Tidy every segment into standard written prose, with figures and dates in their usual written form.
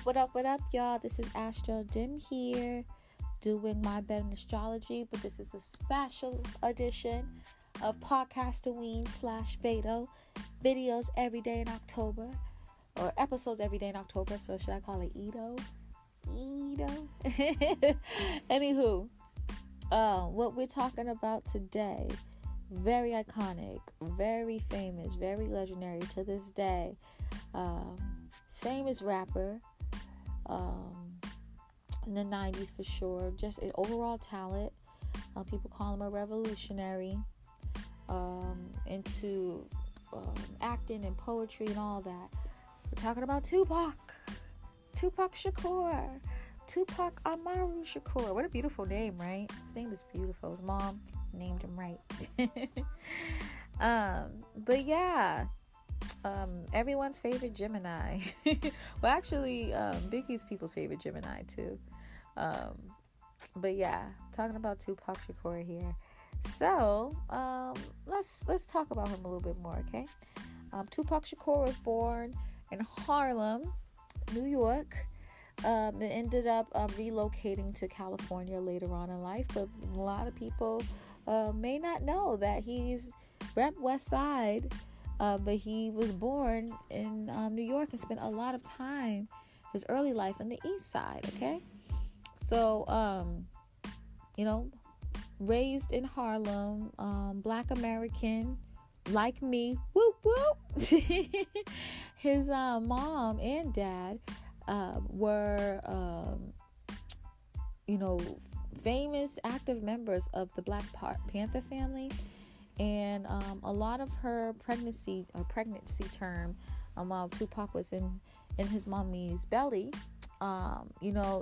What up, y'all? This is Astro Dim here, doing my Bed and Astrology, but this is a special edition of Podcastoween/Vedo videos every day in October, or episodes every day in October. So should I call it Edo? Anywho, what we're talking about today, very iconic, very famous, very legendary to this day. Famous rapper in the 90s for sure. Just an overall talent. People call him a revolutionary. Into acting and poetry and all that. We're talking about Tupac Shakur. Tupac Amaru Shakur. What a beautiful name, right? His name is beautiful. His mom named him right. But yeah, everyone's favorite Gemini. Well, actually, Biggie's people's favorite Gemini too. But yeah, talking about Tupac Shakur here. So let's talk about him a little bit more, okay? Tupac Shakur was born in Harlem, New York. And ended up relocating to California later on in life, but a lot of people may not know that he's rep West Side, but he was born in New York and spent a lot of time, his early life, on the East Side, okay? So, raised in Harlem, Black American, like me, whoop whoop. His mom and dad were famous active members of the Black Panther family, and a lot of her pregnancy term, while Tupac was in his mommy's belly,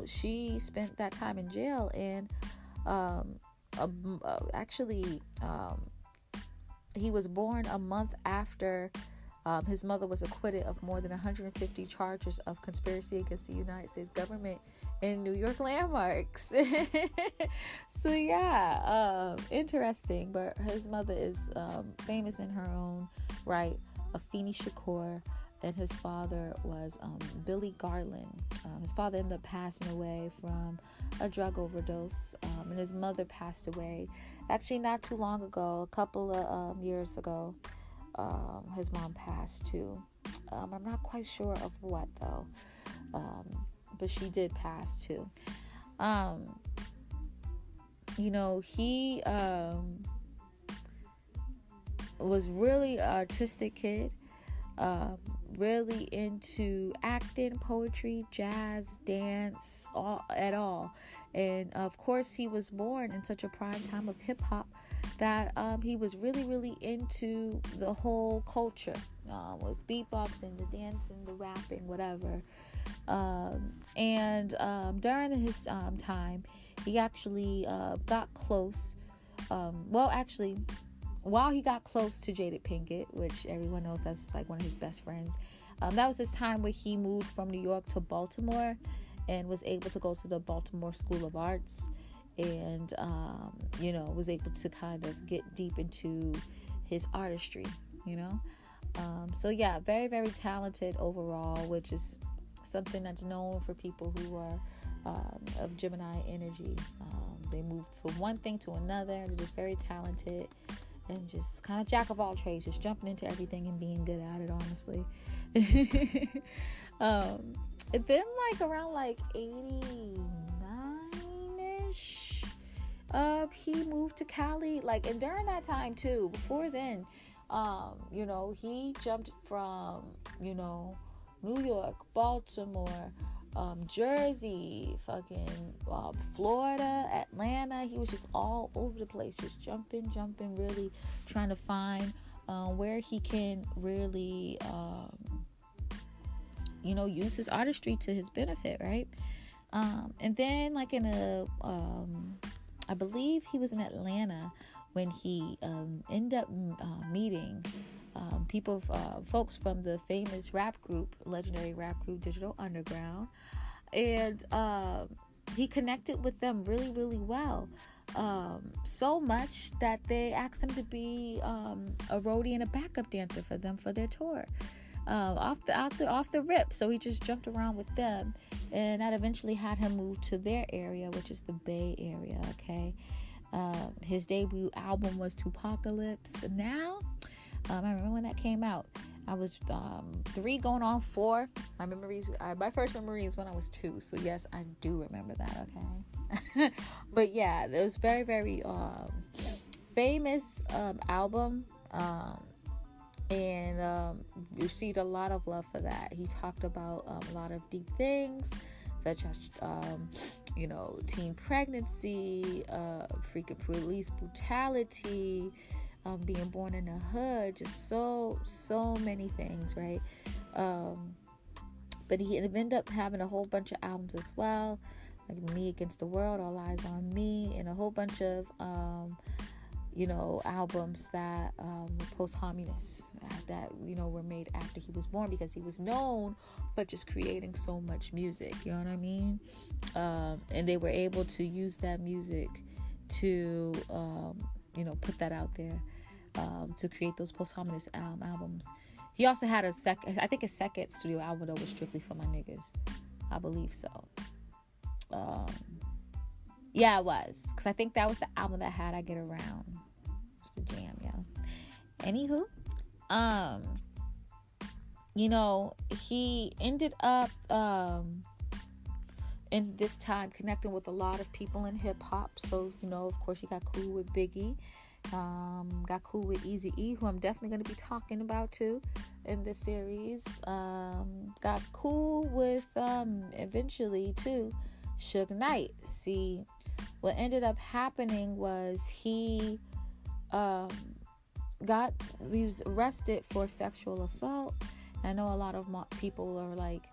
she spent that time in jail, and he was born a month after his mother was acquitted of more than 150 charges of conspiracy against the United States government in New York landmarks. So yeah, interesting. But his mother is famous in her own right, Afeni Shakur, and his father was Billy Garland. His father ended up passing away from a drug overdose, and his mother passed away actually not too long ago, a couple of years ago. His mom passed too. I'm not quite sure of what though, but she did pass too. He was really artistic kid, really into acting, poetry, jazz, dance, all. And of course, he was born in such a prime time of hip hop that he was really, really into the whole culture, with beatboxing, the dancing, the rapping, whatever. And during his time, he actually got close. While he got close to Jada Pinkett, which everyone knows that's just like one of his best friends, that was his time where he moved from New York to Baltimore and was able to go to the Baltimore School of Arts, and was able to kind of get deep into his artistry, so yeah, very, very talented overall, which is something that's known for people who are of Gemini energy. They move from one thing to another. They're just very talented and just kind of jack of all trades, just jumping into everything and being good at it, honestly. And then around 89-ish, he moved to Cali, and during that time too, before then, he jumped from, New York, Baltimore, Jersey, fucking Florida, Atlanta. He was just all over the place, just jumping, really trying to find where he can really use his artistry to his benefit, right? And then I believe he was in Atlanta when he ended up meeting folks from the famous legendary rap group Digital Underground, and he connected with them really, really well, so much that they asked him to be a roadie and a backup dancer for them for their tour. off the rip. So he just jumped around with them, and that eventually had him move to their area, which is the Bay Area. Okay, his debut album was Tupacalypse. Now, I remember when that came out. I was 3 going on 4. My first memory is when I was 2. So yes, I do remember that. Okay, but yeah, it was very, very famous album, and received a lot of love for that. He talked about a lot of deep things, such as teen pregnancy, freaking police brutality, being born in the hood, just so many things, right? But he ended up having a whole bunch of albums as well, like Me Against the World, All Eyes on Me, and a whole bunch of albums that were posthumous, that were made after he was born, because he was known for just creating so much music, you know what I mean? And they were able to use that music to put that out there, to create those posthumous albums. He also had his second studio album, though, was strictly for my niggas. I believe so. Yeah, it was, because I think that was the album that had I Get Around. It's the jam, yeah. Anywho, he ended up in this time connecting with a lot of people in hip-hop. So, of course, he got cool with Biggie, got cool with Eazy-E, who I'm definitely going to be talking about too in this series. Got cool with eventually too Suge Knight. See, what ended up happening was he was arrested for sexual assault. I know a lot of people are like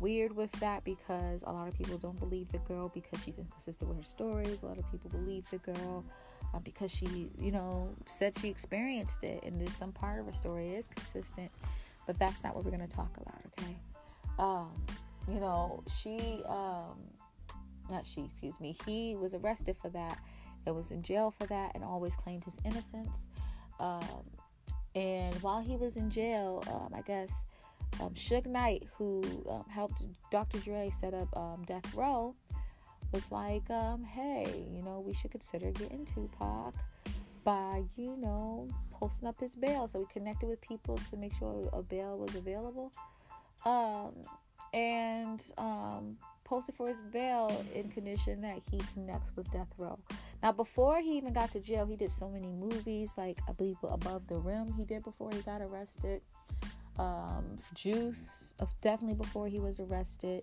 weird with that, because a lot of people don't believe the girl because she's inconsistent with her stories. A lot of people believe the girl because she, said she experienced it, and there's some part of her story is consistent, but that's not what we're going to talk about, okay? He was arrested for that, and was in jail for that, and always claimed his innocence. And while he was in jail, I guess Suge Knight, who helped Dr. Dre set up Death Row, was like, hey, we should consider getting Tupac by, posting up his bail. So we connected with people to make sure a bail was available, and posted for his bail in condition that he connects with Death Row. Now, before he even got to jail, he did so many movies, like I believe Above the Rim he did before he got arrested. Juice, definitely before he was arrested.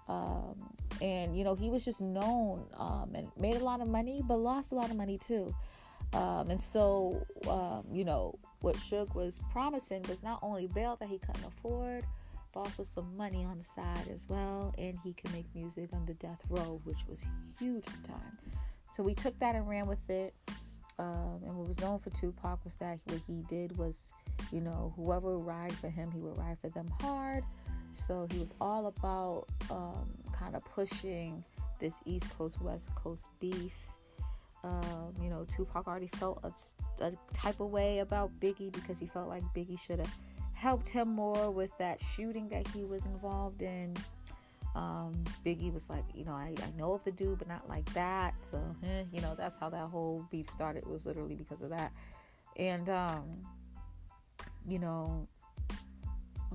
And he was just known, and made a lot of money, but lost a lot of money too. And so what Suge was promising was not only bail that he couldn't afford, but also some money on the side as well, and he could make music under Death Row, which was huge at the time. So we took that and ran with it. And what was known for Tupac was that what he did was, whoever would ride for him, he would ride for them hard. So he was all about kind of pushing this East Coast, West Coast beef. Tupac already felt a type of way about Biggie, because he felt like Biggie should have helped him more with that shooting that he was involved in. Biggie was like, I know of the dude, but not like that. So, that's how that whole beef started, was literally because of that. And,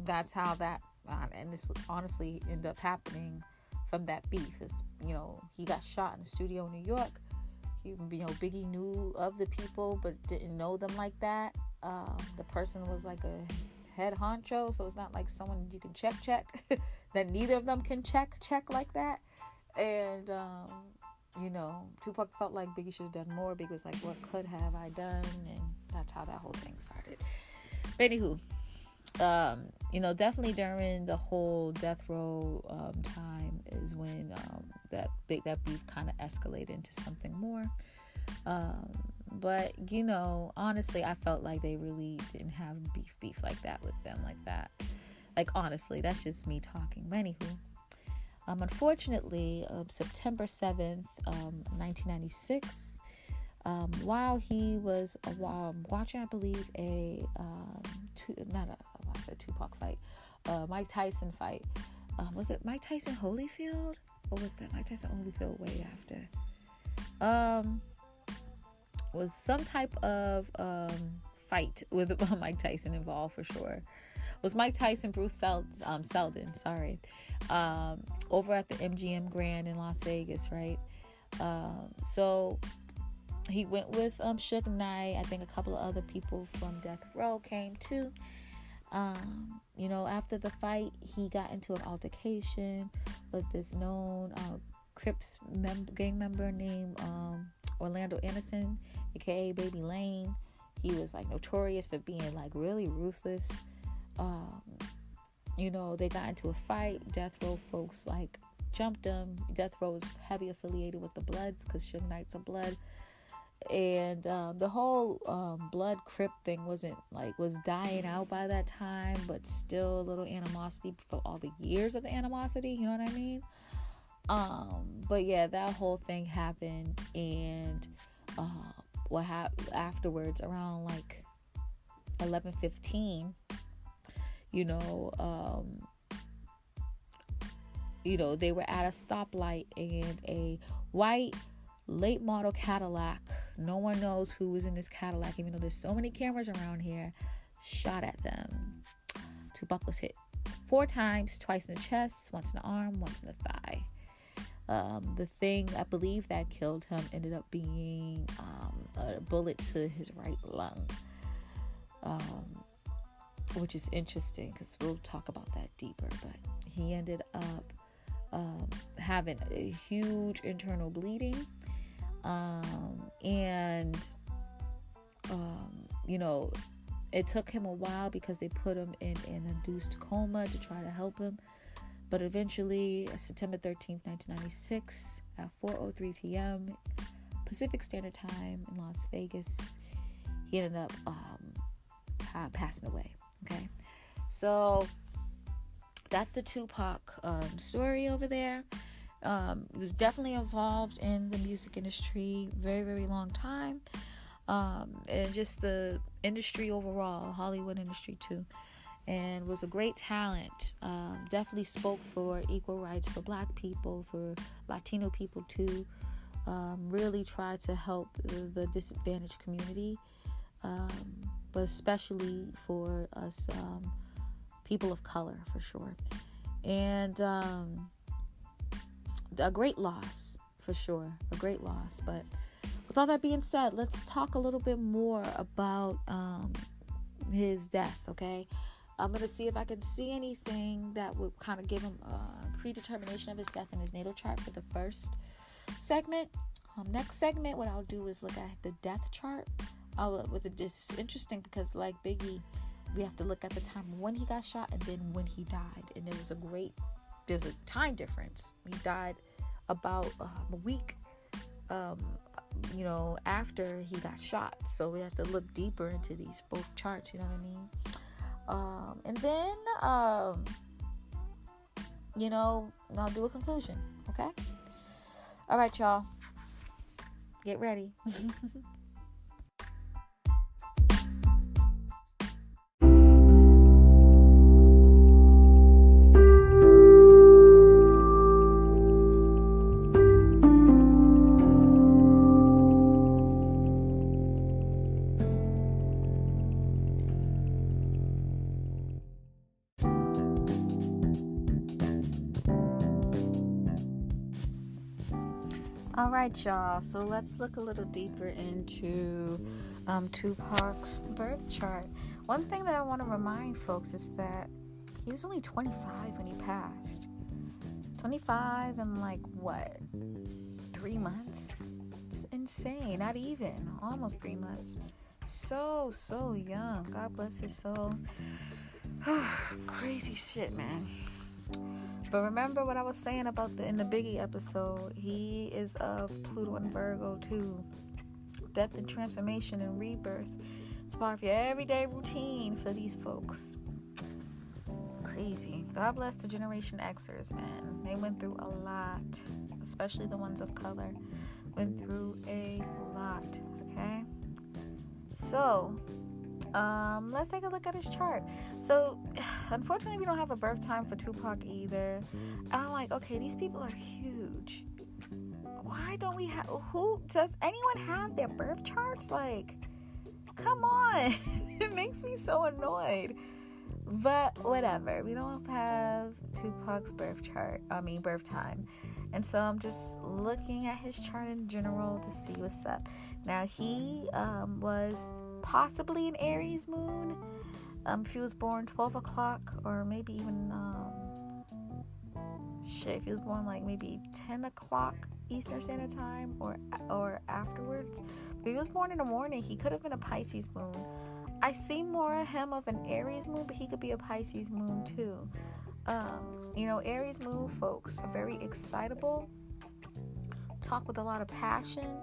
that's how that, and this honestly ended up happening from that beef. Is, he got shot in the studio in New York. Biggie knew of the people, but didn't know them like that. The person was like a head honcho, so it's not like someone you can check that neither of them can check like that. And Tupac felt like Biggie should have done more. Biggie was like, what could have I done? And that's how that whole thing started. But anywho, definitely during the whole Death Row time is when that beef kind of escalated into something more. But honestly, I felt like they really didn't have beef like that with them, like that. Like, honestly, that's just me talking. But anywho, unfortunately, September 7th, 1996, while he was watching, I believe, I said Tupac fight. Mike Tyson fight. Was it Mike Tyson Holyfield? Or was that Mike Tyson Holyfield way after? Was some type of fight with Mike Tyson involved for sure. Was Mike Tyson Bruce Seldon, sorry, over at the MGM Grand in Las Vegas, right? So he went with Suge Knight. I think a couple of other people from Death Row came too. After the fight, he got into an altercation with this known Crips gang member named Orlando Anderson, aka Baby Lane. He was like notorious for being like really ruthless. They got into a fight. Death Row folks like jumped him. Death Row was heavy affiliated with the Bloods because Suge Knight's a Blood. And the whole Blood Crip thing was dying out by that time, but still a little animosity for all the years of the animosity, you know what I mean? But yeah, that whole thing happened, and what happened afterwards around like 11:15, they were at a stoplight, and a white late model Cadillac, no one knows who was in this Cadillac, even though there's so many cameras around here, shot at them. Tupac was hit 4 times, twice in the chest, once in the arm, once in the thigh. The thing I believe that killed him ended up being a bullet to his right lung, which is interesting because we'll talk about that deeper. But he ended up having a huge internal bleeding, it took him a while because they put him in an induced coma to try to help him. But eventually, September 13th, 1996, at 4:03 p.m. Pacific Standard Time in Las Vegas, he ended up passing away. Okay, so that's the Tupac story over there. It was definitely involved in the music industry very, very long time, and just the industry overall, Hollywood industry too. And was a great talent. Definitely spoke for equal rights for Black people, for Latino people too. Really tried to help the disadvantaged community, but especially for us people of color, for sure. And a great loss, for sure. A great loss. But with all that being said, let's talk a little bit more about his death, okay? I'm going to see if I can see anything that would kind of give him a predetermination of his death in his natal chart for the first segment. Next segment, what I'll do is look at the death chart. It's interesting because, like Biggie, we have to look at the time when he got shot and then when he died. And there's a time difference. He died about a week, after he got shot. So we have to look deeper into these both charts, you know what I mean? And then, I'll do a conclusion, okay? All right, y'all. Get ready. All right, y'all. So let's look a little deeper into Tupac's birth chart. One thing that I want to remind folks is that he was only 25 when he passed. 25 in 3 months? It's insane. Not even. Almost 3 months. So young. God bless his soul. Crazy shit, man. But remember what I was saying about in the Biggie episode, he is of Pluto and Virgo too. Death and transformation and rebirth. It's part of your everyday routine for these folks. Crazy. God bless the Generation Xers, man. They went through a lot, especially the ones of color. Went through a lot, okay? So, Let's take a look at his chart. So, unfortunately, we don't have a birth time for Tupac either. I'm like, okay, these people are huge. Why don't we have... Does anyone have their birth charts? Like, come on. It makes me so annoyed. But whatever. We don't have Tupac's birth time. And so I'm just looking at his chart in general to see what's up. Now, he was possibly an Aries moon. If he was born 12 o'clock or maybe even... if he was born like maybe 10 o'clock Eastern Standard Time or afterwards. If he was born in the morning, he could have been a Pisces moon. I see more of him of an Aries moon, but he could be a Pisces moon too. Aries moon folks are very excitable, talk with a lot of passion.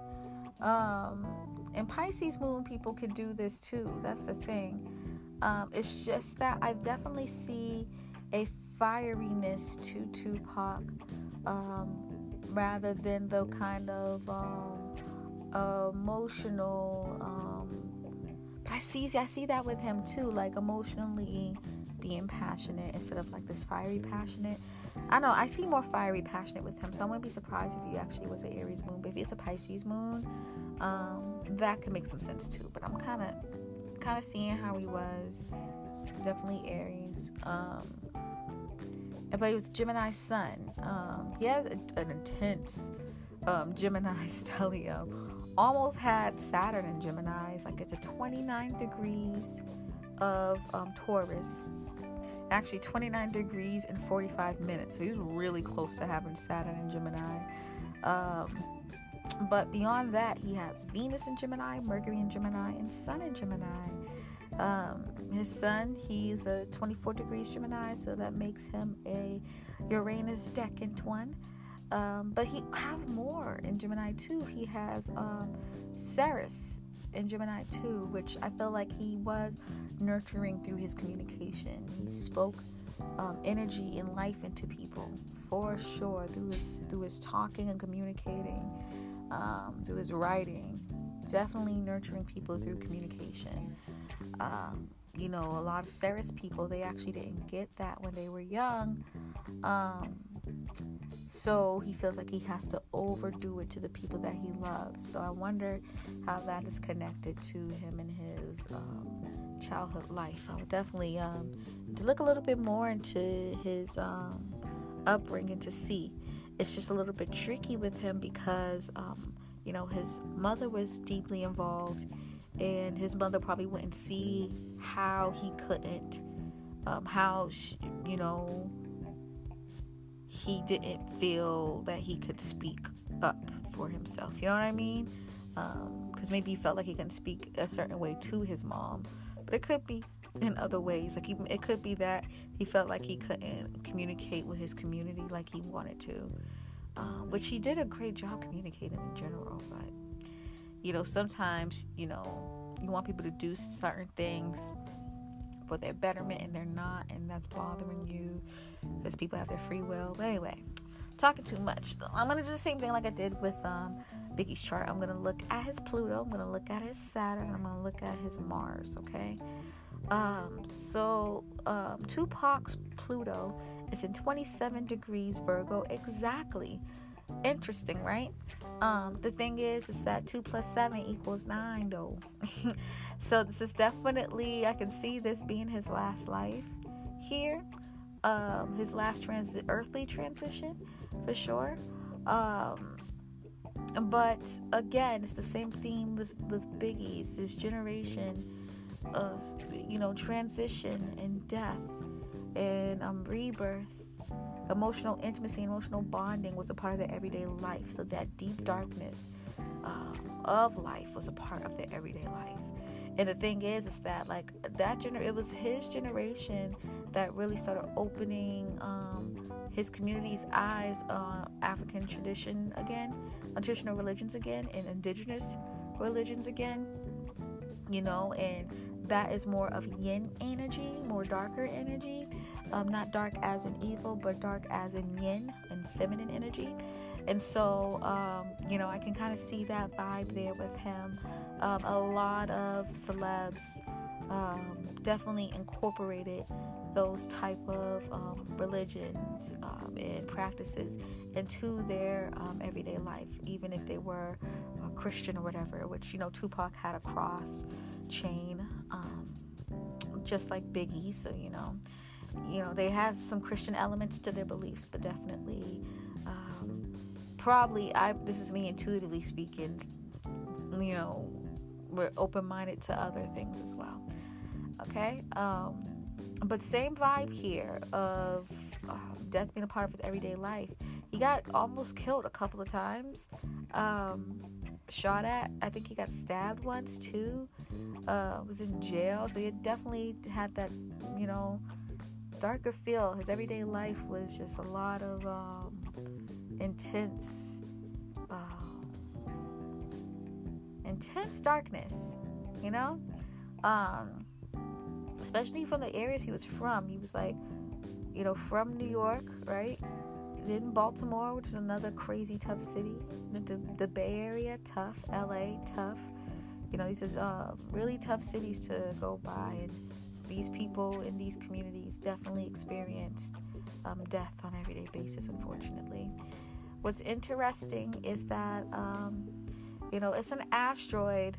And Pisces moon people can do this too. That's the thing. It's just that I definitely see a fieriness to Tupac, rather than the kind of emotional. But I see that with him too, like emotionally being passionate instead of like this fiery passionate. I know I see more fiery passionate with him, so I wouldn't be surprised if he actually was an Aries moon. But if it's a Pisces moon, that could make some sense too. But I'm kind of seeing how he was. Definitely Aries. But he was Gemini sun. He has an intense Gemini stellium. Almost had Saturn in Gemini. It's like it's a 29 degrees of Taurus. Actually 29 degrees and 45 minutes. So he was really close to having Saturn in Gemini. But beyond that, he has Venus in Gemini, Mercury in Gemini, and Sun in Gemini. His sun, he's a 24 degrees Gemini, so that makes him a Uranus second one. But he have more in Gemini too. He has Ceres in Gemini too, which I feel like he was nurturing through his communication. He spoke energy and life into people for sure through his talking and communicating, through his writing. Definitely nurturing people through communication. A lot of Ceres people, they actually didn't get that when they were young. So he feels like he has to overdo it to the people that he loves. So I wonder how that is connected to him in his childhood life. I would definitely to look a little bit more into his upbringing to see. It's just a little bit tricky with him because his mother was deeply involved, and his mother probably wouldn't see how he couldn't, he didn't feel that he could speak up for himself. You know what I mean? Because maybe he felt like he couldn't speak a certain way to his mom, but it could be in other ways. Like it could be that he felt like he couldn't communicate with his community like he wanted to. But she did a great job communicating in general. But sometimes you want people to do certain things for their betterment and they're not, and that's bothering you because people have their free will. But anyway, talking too much. I'm gonna do the same thing like I did with Biggie's chart. I'm gonna look at his Pluto, I'm gonna look at his Saturn, I'm gonna look at his Mars. Okay. Tupac's Pluto is in 27 degrees Virgo exactly. Interesting, right? The thing is that 2 + 7 = 9 though. So this is definitely, I can see this being his last life here, his last earthly transition for sure. But again, it's the same theme with Biggie's, his generation, transition and death and rebirth. Emotional intimacy, emotional bonding was a part of their everyday life. So that deep darkness of life was a part of their everyday life. And the thing is that it was his generation that really started opening his community's eyes on African tradition again, on traditional religions again, and indigenous religions again. And that is more of yin energy, more darker energy. Not dark as in evil, but dark as in yin and feminine energy. And so, I can kind of see that vibe there with him. A lot of celebs, definitely incorporated those type of religions and practices into their everyday life, even if they were Christian or whatever, which, Tupac had a cross chain, just like Biggie. So, they had some Christian elements to their beliefs, but definitely, this is me intuitively speaking, we're open-minded to other things as well. Okay? But same vibe here of death being a part of his everyday life. He got almost killed a couple of times. Shot at. I think he got stabbed once too. Was in jail. So he definitely had that, darker feel. His everyday life was just a lot of intense darkness, especially from the areas he was from. He was like, from New York, right? Then Baltimore, which is another crazy tough city. The Bay Area, tough. LA, tough. These are really tough cities to go by, and these people in these communities definitely experienced death on an everyday basis, unfortunately. What's interesting is that it's an asteroid,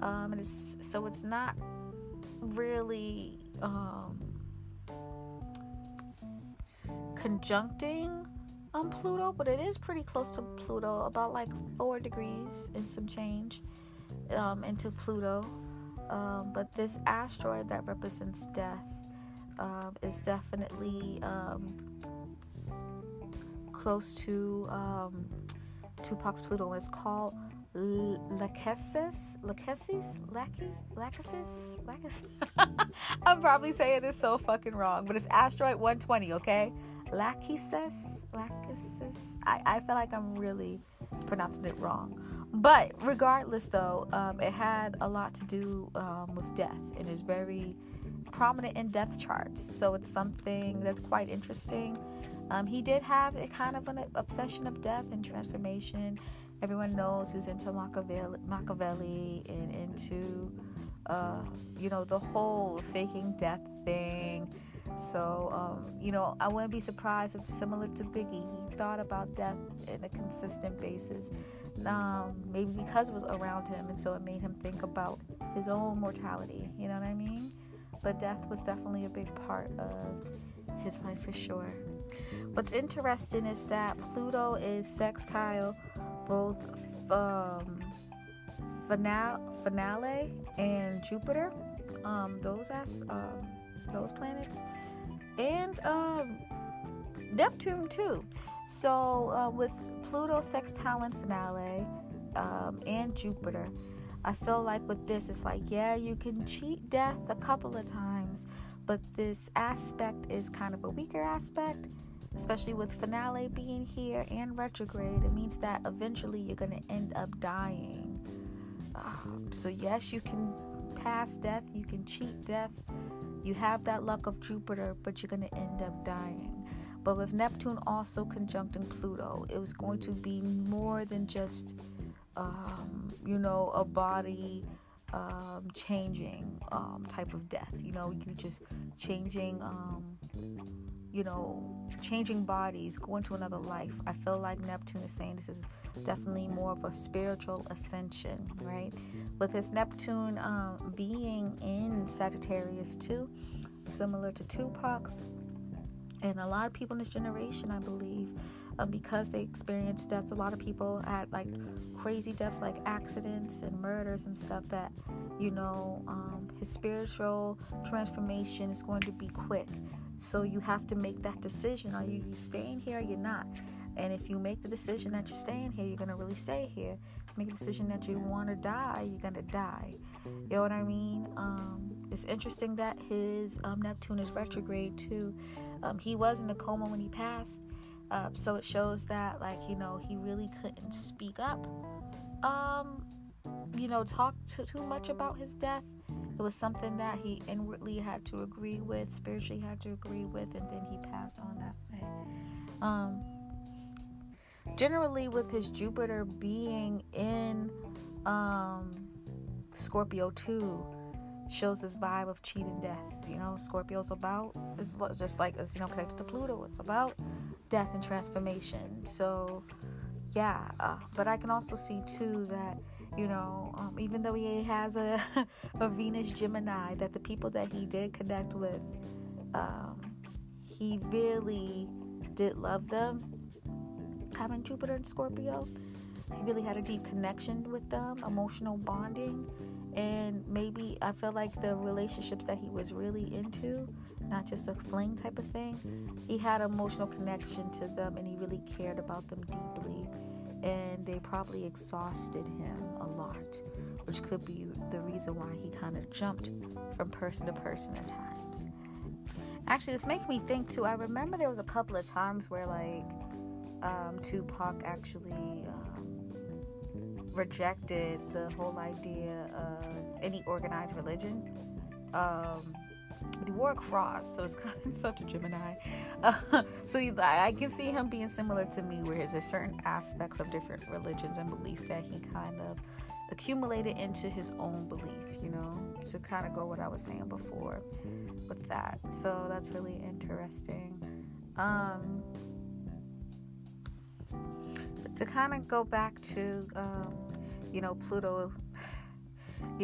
and it's not really conjuncting Pluto, but it is pretty close to Pluto, about like 4 degrees and some change into Pluto. But this asteroid that represents death is definitely close to Tupac's Pluto, and it's called Lachesis. I'm probably saying this so fucking wrong, but it's asteroid 120, okay? Lachesis. I feel like I'm really pronouncing it wrong. But regardless, though, it had a lot to do with death, and is very prominent in death charts. So it's something that's quite interesting. He did have a kind of an obsession of death and transformation. Everyone knows who's into Machiavelli and into, the whole faking death thing. So, I wouldn't be surprised if, similar to Biggie, he thought about death in a consistent basis. Maybe because it was around him, and so it made him think about his own mortality. You know what I mean? But death was definitely a big part of his life for sure. What's interesting is that Pluto is sextile both Finale and Jupiter, those planets, and Neptune too. So with Pluto sextile and Finale and Jupiter, I feel like with this, it's like, yeah, you can cheat death a couple of times, but this aspect is kind of a weaker aspect, especially with Finale being here and retrograde. It means that eventually you're going to end up dying. So yes, you can pass death, you can cheat death, you have that luck of Jupiter, but you're going to end up dying. But with Neptune also conjuncting Pluto, it was going to be more than just a body changing type of death. You just changing changing bodies, going to another life. I feel like Neptune is saying this is definitely more of a spiritual ascension, right? With his Neptune being in Sagittarius too, similar to Tupac's, and a lot of people in this generation, I believe, because they experienced death, a lot of people had like crazy deaths, like accidents and murders and stuff, that his spiritual transformation is going to be quick. So you have to make that decision. Are you staying here or you're not? And if you make the decision that you're staying here, you're going to really stay here. Make a decision that you want to die, you're going to die. You know what I mean? It's interesting that his Neptune is retrograde too. He was in a coma when he passed. So it shows that, he really couldn't speak up. Talk too much about his death. It was something that he inwardly had to agree with, spiritually had to agree with, and then he passed on that way. Generally, with his Jupiter being in Scorpio too, shows this vibe of cheating death. Scorpio's about, it's just like it's, connected to Pluto. It's about death and transformation. So, yeah. But I can also see, too, that, even though he has a Venus Gemini, that the people that he did connect with, he really did love them. Having Jupiter and Scorpio, he really had a deep connection with them, emotional bonding. And maybe I feel like the relationships that he was really into, not just a fling type of thing, he had an emotional connection to them, and he really cared about them deeply. And they probably exhausted him a lot, which could be the reason why he kind of jumped from person to person at times. Actually, this makes me think too, I remember there was a couple of times where Tupac actually rejected the whole idea of any organized religion. But he wore a cross, so it's kind of such a Gemini. So I can see him being similar to me, where there's certain aspects of different religions and beliefs that he kind of accumulated into his own belief, to kind of go what I was saying before with that. So that's really interesting. But to kind of go back to, Pluto,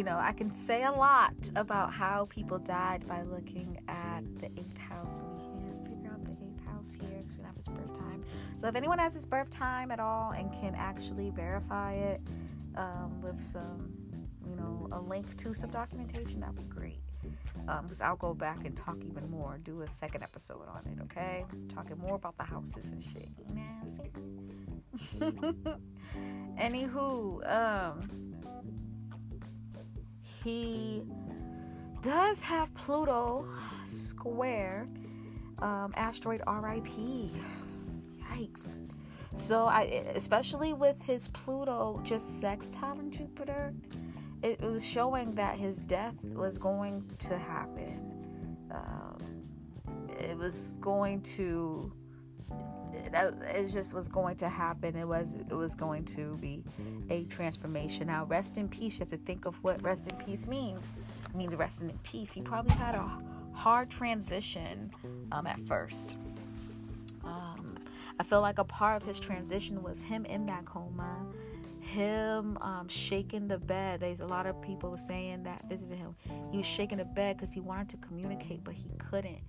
I can say a lot about how people died by looking at the 8th house. We can't figure out the 8th house here because we don't have his birth time. So if anyone has his birth time at all and can actually verify it with some, a link to some documentation, that'd be great. Because I'll go back and talk even more, do a second episode on it, okay? Talking more about the houses and shit. Anywho, he does have Pluto square asteroid RIP. Yikes. So especially with his Pluto just sextiling Jupiter, it was showing that his death was going to happen. It just was going to happen. It was going to be a transformation. Now, rest in peace. You have to think of what rest in peace means. It means resting in peace. He probably had a hard transition at first. I feel like a part of his transition was him in that coma, him shaking the bed. There's a lot of people saying that visited him. He was shaking the bed because he wanted to communicate, but he couldn't.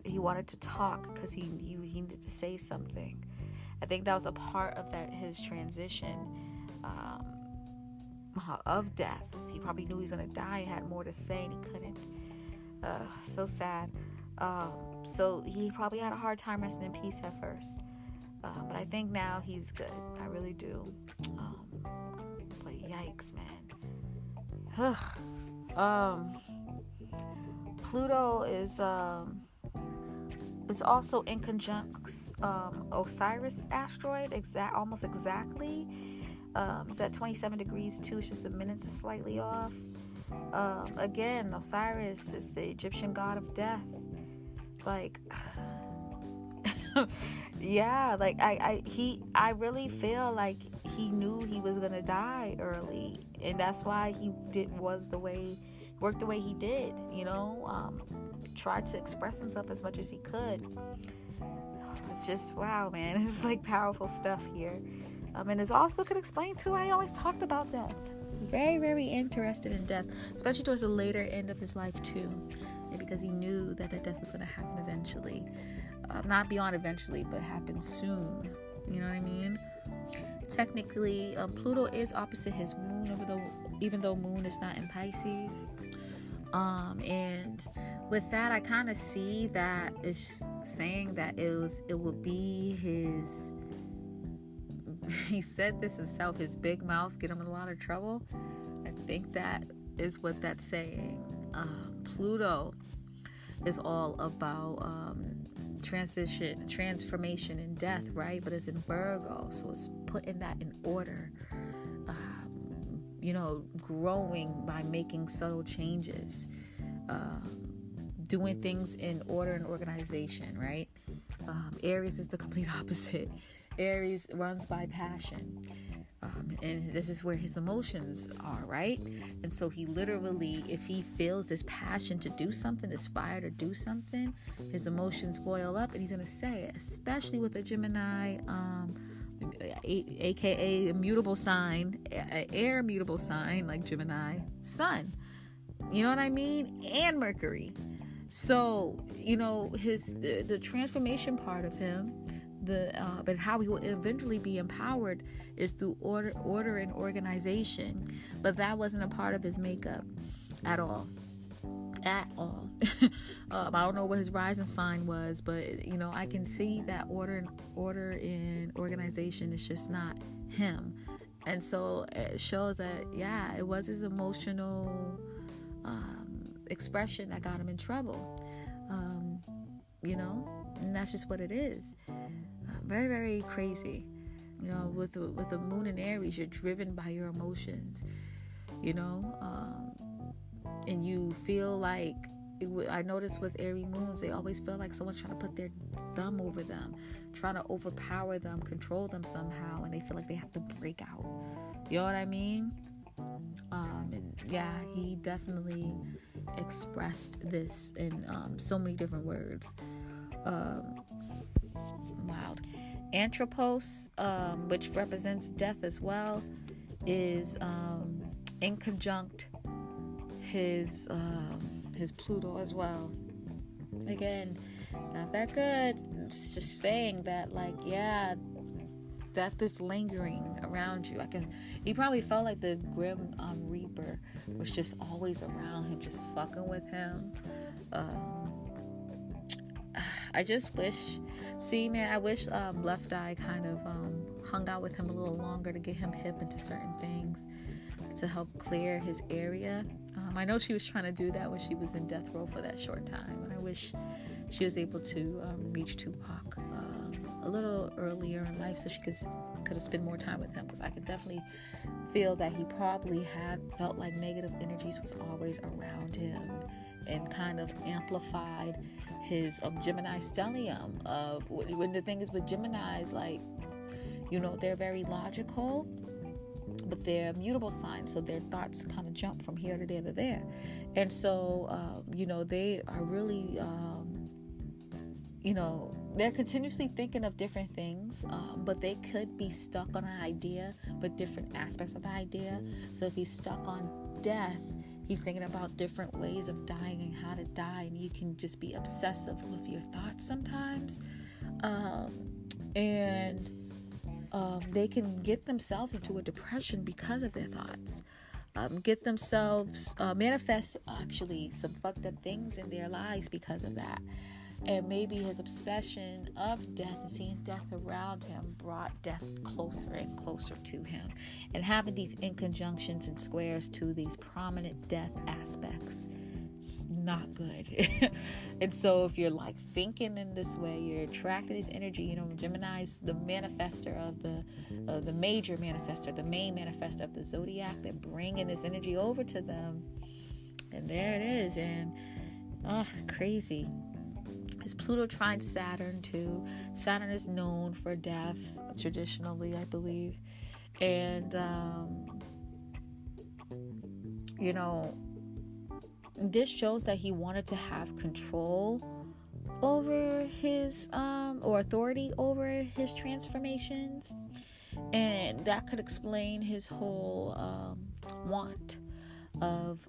He wanted to talk because he needed to say something. I think that was a part of his transition of death. He probably knew he was going to die and had more to say, and he couldn't. So sad. So he probably had a hard time resting in peace at first. But I think now he's good. I really do. But yikes, man. Pluto is also in conjunct Osiris asteroid, almost exactly. It's at 27 degrees too. It's just a minute slightly off. Again, Osiris is the Egyptian god of death. Yeah, I really feel like he knew he was gonna die early, and that's why he worked the way he did. Tried to express himself as much as he could. It's just wow, man. It's powerful stuff here. And this also could explain too. I always talked about death. Very, very interested in death, especially towards the later end of his life too, because he knew that death was going to happen eventually. Not beyond eventually, but happen soon. You know what I mean? Technically, Pluto is opposite his moon, even though moon is not in Pisces. And with that, I kind of see that it's saying that it would be his. He said this himself. His big mouth get him in a lot of trouble. I think that is what that's saying. Pluto is all about transformation and death, right? But it's in Virgo, so it's putting that in order. Growing by making subtle changes, doing things in order and organization, right? Aries is the complete opposite. Aries runs by passion. And this is where his emotions are, right? And so he literally, if he feels this passion to do something, this fire to do something, his emotions boil up and he's going to say it, especially with a Gemini, aka a mutable sign, air mutable sign like Gemini, Sun. You know what I mean? And Mercury. So, the transformation part of him, but how he will eventually be empowered is through order and organization. But that wasn't a part of his makeup at all. I don't know what his rising sign was, but I can see that order and organization is just not him. And so it shows that, it was his emotional expression that got him in trouble. And that's just what it is. Very, very crazy. With the moon in Aries, you're driven by your emotions, and you feel like, I notice with Aries moons, they always feel like someone's trying to put their thumb over them, trying to overpower them, control them somehow, and they feel like they have to break out. You know what I mean? He definitely expressed this in so many different words. Wild. Anthropos, which represents death as well, is in conjunct his Pluto as well. Again, not that good. It's just saying that, that this lingering around you. He probably felt like the Grim Reaper was just always around him, just fucking with him. I just wish, I wish Left Eye kind of hung out with him a little longer to get him hip into certain things to help clear his area. I know she was trying to do that when she was in death row for that short time, and I wish she was able to reach Tupac a little earlier in life so she could have spent more time with him, because I could definitely feel that he probably had felt like negative energies was always around him and kind of amplified his Gemini stellium of when the thing is with Geminis, they're very logical, but they're mutable signs, so their thoughts kind of jump from here to there to there. And so they are really they're continuously thinking of different things, but they could be stuck on an idea, but different aspects of the idea. So if he's stuck on death, he's thinking about different ways of dying and how to die, and you can just be obsessive with your thoughts sometimes. They can get themselves into a depression because of their thoughts. Get themselves manifest actually some fucked up things in their lives because of that. And maybe his obsession of death and seeing death around him brought death closer and closer to him. And having these inconjunctions and squares to these prominent death aspects is not good. And so if you're thinking in this way, you're attracting this energy. Gemini's the manifester of the major manifester, the main manifester of the zodiac. They're bringing this energy over to them. And there it is. And crazy. His Pluto trines Saturn too. Saturn is known for death traditionally, I believe. And this shows that he wanted to have control over his or authority over his transformations, and that could explain his whole want of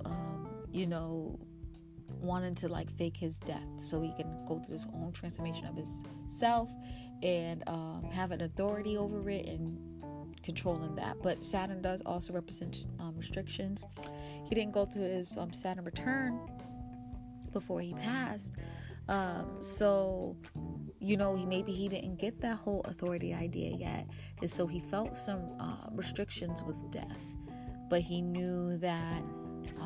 wanting to fake his death so he can go through his own transformation of his self and have an authority over it and controlling that. But Saturn does also represent restrictions. He didn't go through his Saturn return before he passed, so he didn't get that whole authority idea yet, and so he felt some restrictions with death, but he knew that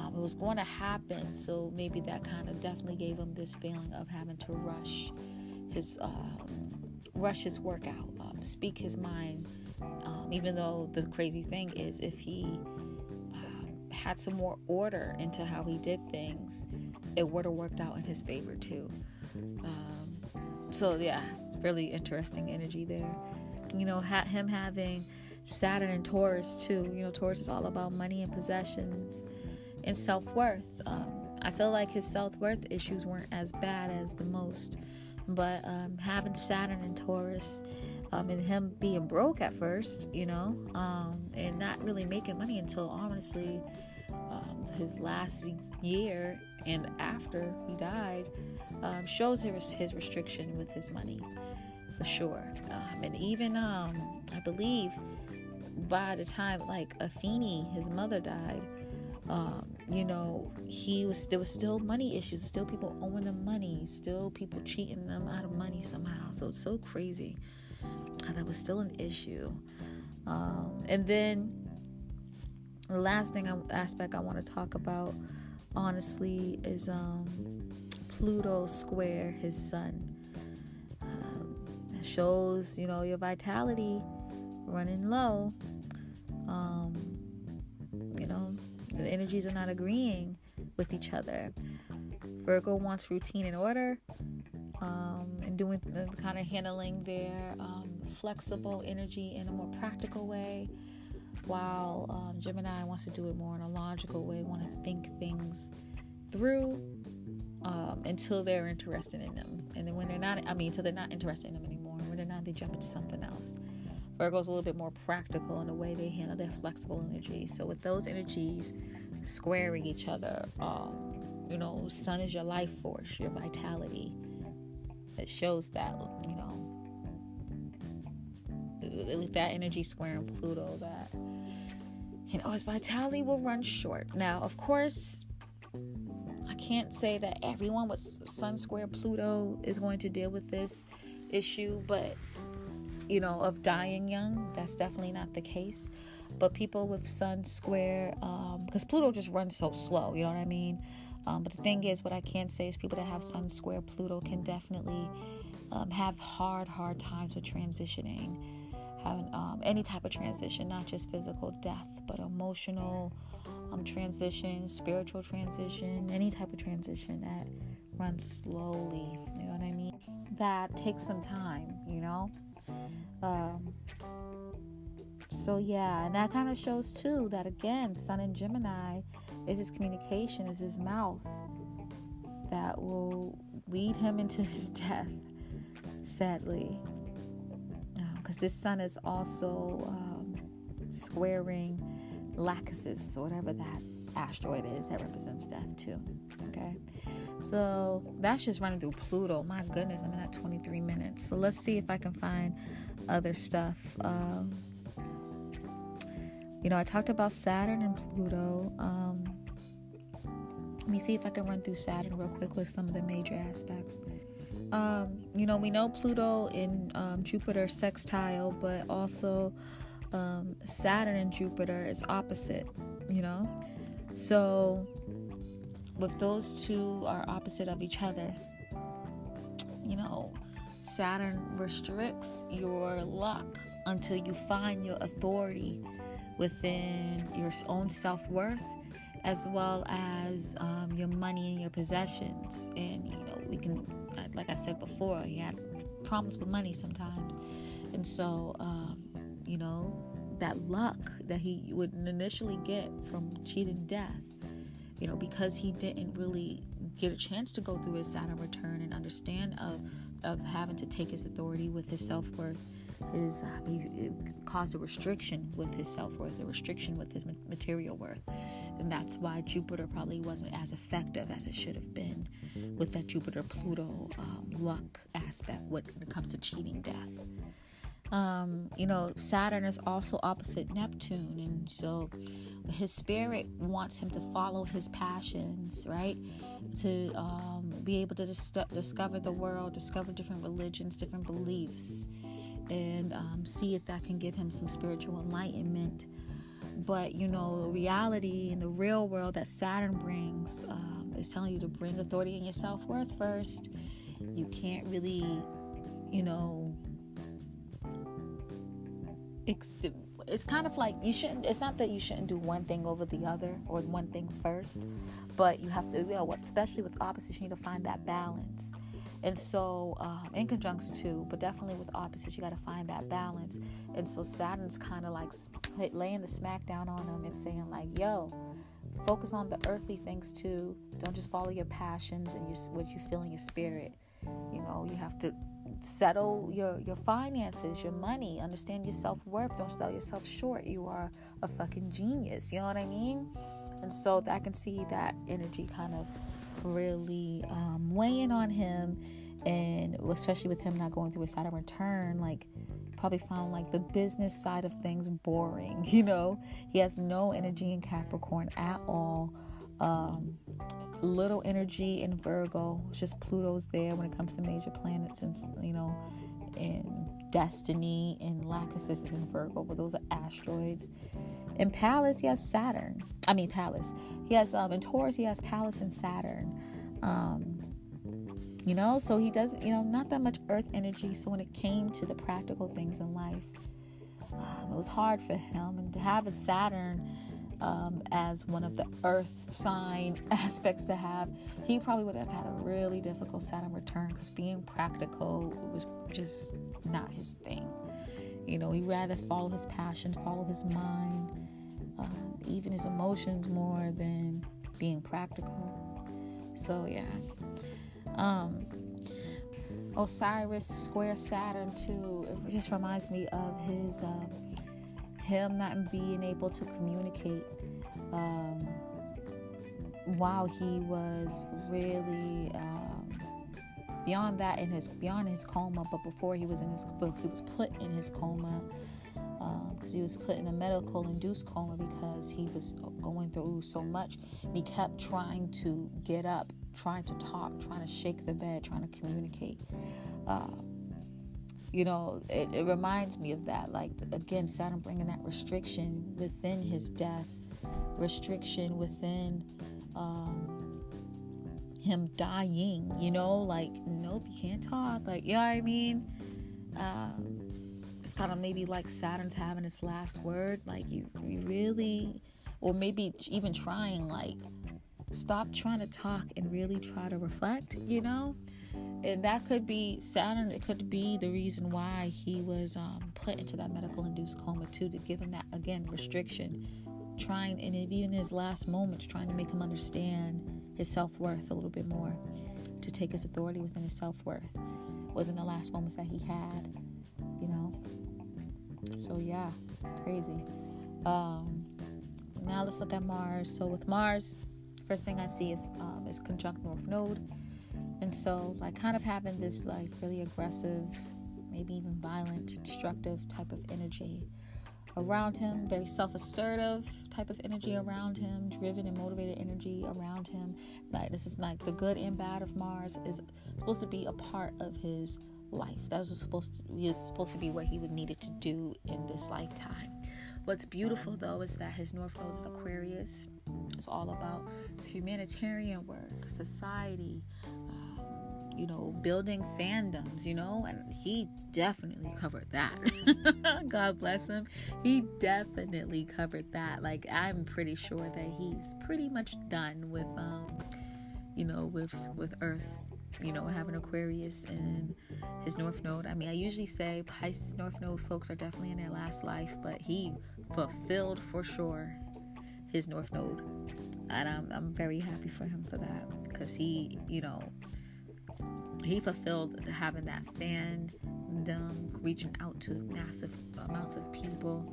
it was going to happen, so maybe that kind of definitely gave him this feeling of having to rush his workout, speak his mind, even though the crazy thing is, if he had some more order into how he did things, it would have worked out in his favor too. So yeah, it's really interesting energy there. him having Saturn and Taurus too. Taurus is all about money and possessions and self-worth. I feel like his self-worth issues weren't as bad as the most, but having Saturn and Taurus, and him being broke at first, and not really making money until honestly his last year and after he died, shows his restriction with his money, for sure. And even I believe by the time like Athene, his mother, died, there was still money issues, still people owing him money, still people cheating them out of money somehow. So it's so crazy how that was still an issue. And then the last aspect I want to talk about, honestly, is Pluto square his sun. It shows, your vitality running low. The energies are not agreeing with each other. Virgo wants routine and order, and doing the kind of handling their flexible energy in a more practical way, while Gemini wants to do it more in a logical way, want to think things through until they're interested in them. And then when they're not, until they're not interested in them anymore. And when they're not, they jump into something else. Virgo's a little bit more practical in the way they handle their flexible energy. So with those energies squaring each other, Sun is your life force, your vitality. It shows that, with that energy squaring Pluto, that, his vitality will run short. Now, of course, I can't say that everyone with Sun square Pluto is going to deal with this issue, but of dying young, that's definitely not the case. But people with Sun square, because Pluto just runs so slow, you know what I mean? But the thing is, what I can say is people that have Sun square Pluto can definitely have hard times with transitioning, having any type of transition, not just physical death, but emotional transition, spiritual transition, any type of transition that runs slowly, you know what I mean? That takes some time, So yeah, and that kind of shows too that, again, Sun in Gemini is his communication, is his mouth that will lead him into his death, sadly. Because this Sun is also squaring Lachesis, or whatever that asteroid is that represents death too. Okay, so that's just running through Pluto. My goodness, I'm at 23 minutes. So let's see if I can find other stuff. I talked about Saturn and Pluto. Let me see if I can run through Saturn real quick with some of the major aspects. We know Pluto in Jupiter sextile, but also Saturn and Jupiter is opposite, So if those two are opposite of each other, Saturn restricts your luck until you find your authority within your own self-worth, as well as your money and your possessions. And we can, like I said before, he had problems with money sometimes, and so that luck that he would initially get from cheating death, because he didn't really get a chance to go through his Saturn return and understand of having to take his authority with his self-worth, it caused a restriction with his self-worth, a restriction with his material worth. And that's why Jupiter probably wasn't as effective as it should have been with that Jupiter-Pluto luck aspect when it comes to cheating death. Saturn is also opposite Neptune, and so his spirit wants him to follow his passions, right? To be able to discover the world, discover different religions, different beliefs, and see if that can give him some spiritual enlightenment. But reality in the real world that Saturn brings is telling you to bring authority in your self-worth first. You can't really it's kind of like it's not that you shouldn't do one thing over the other or one thing first, but you have to, especially with opposites, you need to find that balance. And so, in conjuncts too, but definitely with opposites, you got to find that balance. And so Saturn's kind of like laying the smack down on him and saying like, yo, focus on the earthly things too. Don't just follow your passions and what you feel in your spirit. You know, you have to settle your finances, your money, understand your self-worth. Don't sell yourself short. You are a fucking genius. You know what I mean? And so I can see that energy kind of really weighing on him, and especially with him not going through a Saturn return, like probably found like the business side of things boring. You know, he has no energy in Capricorn at all. Little energy in Virgo. It's just Pluto's there when it comes to major planets, and you know, in destiny, and Lachesis is in Virgo, but those are asteroids. In Pallas, he has Saturn. Pallas. He has in Taurus, he has Pallas and Saturn. You know, so he does, you know, not that much earth energy. So when it came to the practical things in life, it was hard for him. And to have a Saturn as one of the earth sign aspects to have, he probably would have had a really difficult Saturn return, because being practical was just not his thing. You know, he'd rather follow his passion, follow his mind, even his emotions, more than being practical. So yeah. Osiris square Saturn too. It just reminds me of his him not being able to communicate while he was really beyond his coma, but before he was put in his coma, because he was put in a medical induced coma because he was going through so much, and he kept trying to get up, trying to talk, trying to shake the bed, trying to communicate. You know, it reminds me of that. Like, again, Saturn bringing that restriction within his death, restriction within him dying, you know, like, nope, you can't talk. Like, you know what I mean? It's kind of maybe like Saturn's having its last word. Like, you really, or maybe even trying, like, stop trying to talk and really try to reflect, you know? And that could be Saturn. It could be the reason why he was put into that medical induced coma too, to give him that, again, restriction, trying, and even in his last moments, trying to make him understand his self-worth a little bit more, to take his authority within his self-worth within the last moments that he had, you know. So yeah, crazy. Now let's look at Mars. So with Mars, first thing I see is conjunct North Node. And so, like, kind of having this, like, really aggressive, maybe even violent, destructive type of energy around him, very self-assertive type of energy around him, driven and motivated energy around him. Like, this is like the good and bad of Mars is supposed to be a part of his life. That was supposed to be what he would needed to do in this lifetime. What's beautiful, though, is that his North Node is Aquarius. It's all about humanitarian work, society, you know, building fandoms, you know, and he definitely covered that. God bless him. He definitely covered that. Like, I'm pretty sure that he's pretty much done with, you know, with Earth, you know, having Aquarius in his North Node. I mean, I usually say Pisces North Node folks are definitely in their last life, but he fulfilled for sure his North Node. And I'm very happy for him for that, because he, you know, he fulfilled having that fandom, reaching out to massive amounts of people,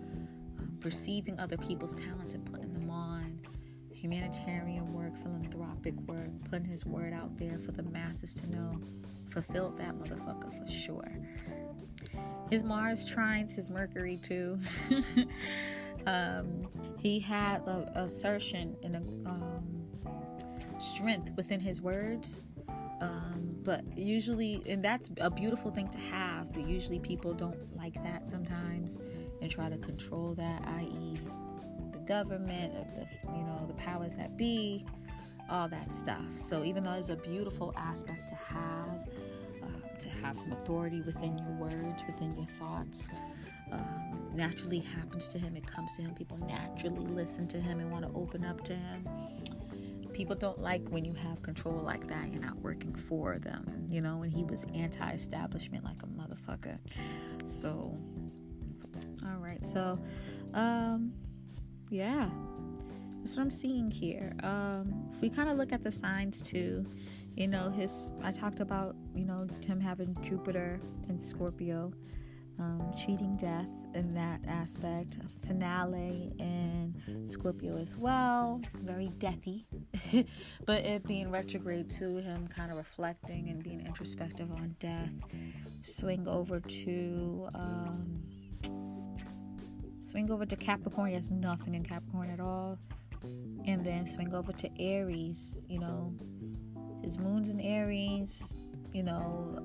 perceiving other people's talents and putting them on, humanitarian work, philanthropic work, putting his word out there for the masses to know. Fulfilled that motherfucker for sure. His Mars trines his Mercury too. He had a assertion and a strength within his words. But usually, and that's a beautiful thing to have, but usually people don't like that sometimes and try to control that, i.e. the government, the powers that be, all that stuff. So even though it's a beautiful aspect to have some authority within your words, within your thoughts, naturally happens to him. It comes to him. People naturally listen to him and want to open up to him. people don't like when you have control like that. You're not working for them, you know. And he was anti-establishment like a motherfucker. So, all right. So, yeah, that's what I'm seeing here. If we kind of look at the signs too, you know, I talked about, you know, him having Jupiter and Scorpio, cheating death in that aspect, finale and Scorpio as well, very deathy, but it being retrograde to him, kind of reflecting and being introspective on death. Swing over to Capricorn. He has nothing in Capricorn at all. And then swing over to Aries, you know, his moon's in Aries, you know.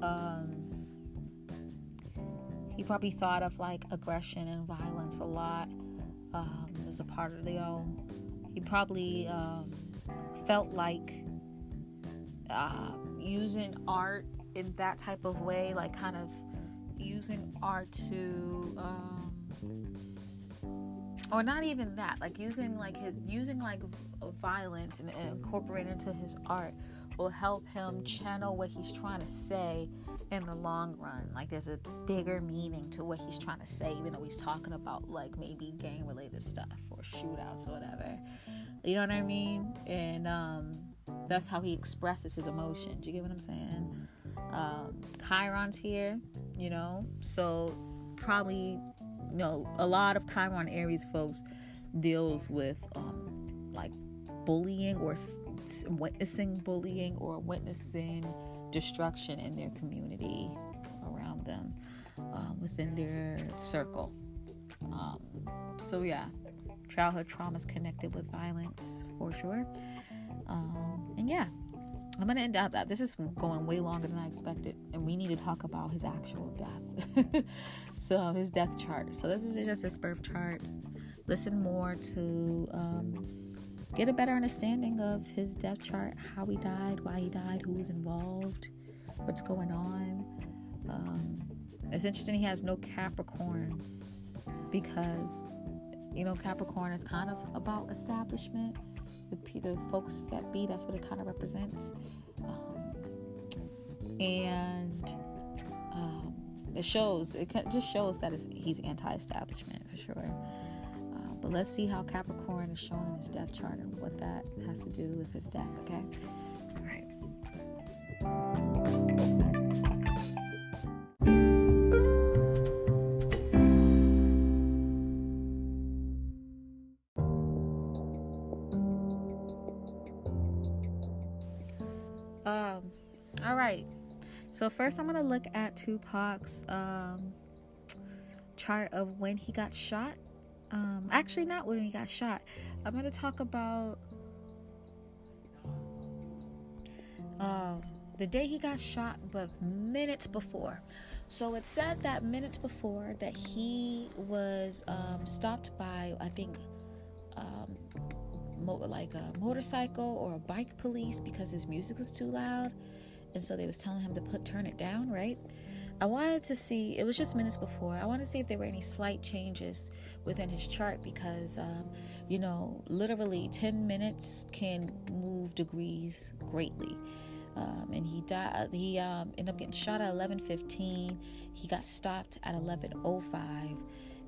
He probably thought of like aggression and violence a lot as a part of he probably felt like using art in that type of way, like kind of using art to or not even that, like using violence and incorporating into his art will help him channel what he's trying to say in the long run. Like there's a bigger meaning to what he's trying to say, even though he's talking about like maybe gang related stuff or shootouts or whatever, you know what I mean? And that's how he expresses his emotions. You get what I'm saying? Chiron's here, you know, so probably, you know, a lot of Chiron Aries folks deals with like bullying or witnessing bullying or witnessing destruction in their community around them, within their circle. So yeah, childhood traumas connected with violence for sure. And yeah, I'm gonna end up that this is going way longer than I expected, and we need to talk about his actual death. So his death chart. So this is just his birth chart. Listen more to get a better understanding of his death chart, how he died, why he died, who was involved, what's going on. It's interesting he has no Capricorn, because, you know, Capricorn is kind of about establishment. The folks that be, that's what it kind of represents. And it just shows that he's anti-establishment for sure. But let's see how Capricorn is shown in his death chart and what that has to do with his death, okay? All right. All right. So first I'm going to look at Tupac's chart of when he got shot. Actually, not when he got shot. I'm going to talk about the day he got shot, but minutes before. So it said that minutes before that he was stopped by, I think, like a motorcycle or a bike police because his music was too loud. And so they was telling him to turn it down, right? I wanted to see, it was just minutes before, I wanted to see if there were any slight changes within his chart, because, you know, literally 10 minutes can move degrees greatly. And he died, he ended up getting shot at 11:15. He got stopped at 11:05.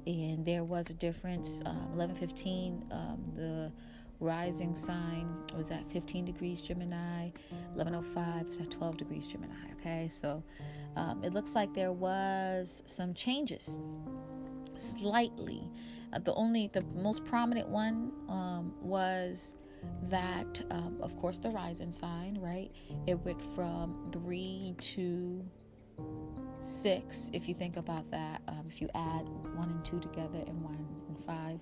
And there was a difference. 11:15, the rising sign was at 15 degrees Gemini. 11:05 is at 12 degrees Gemini. Okay, so it looks like there was some changes, slightly. The most prominent one was that, of course, the rising sign, right? It went from 3 to 6. If you think about that, if you add 1 and 2 together and 1 and 5.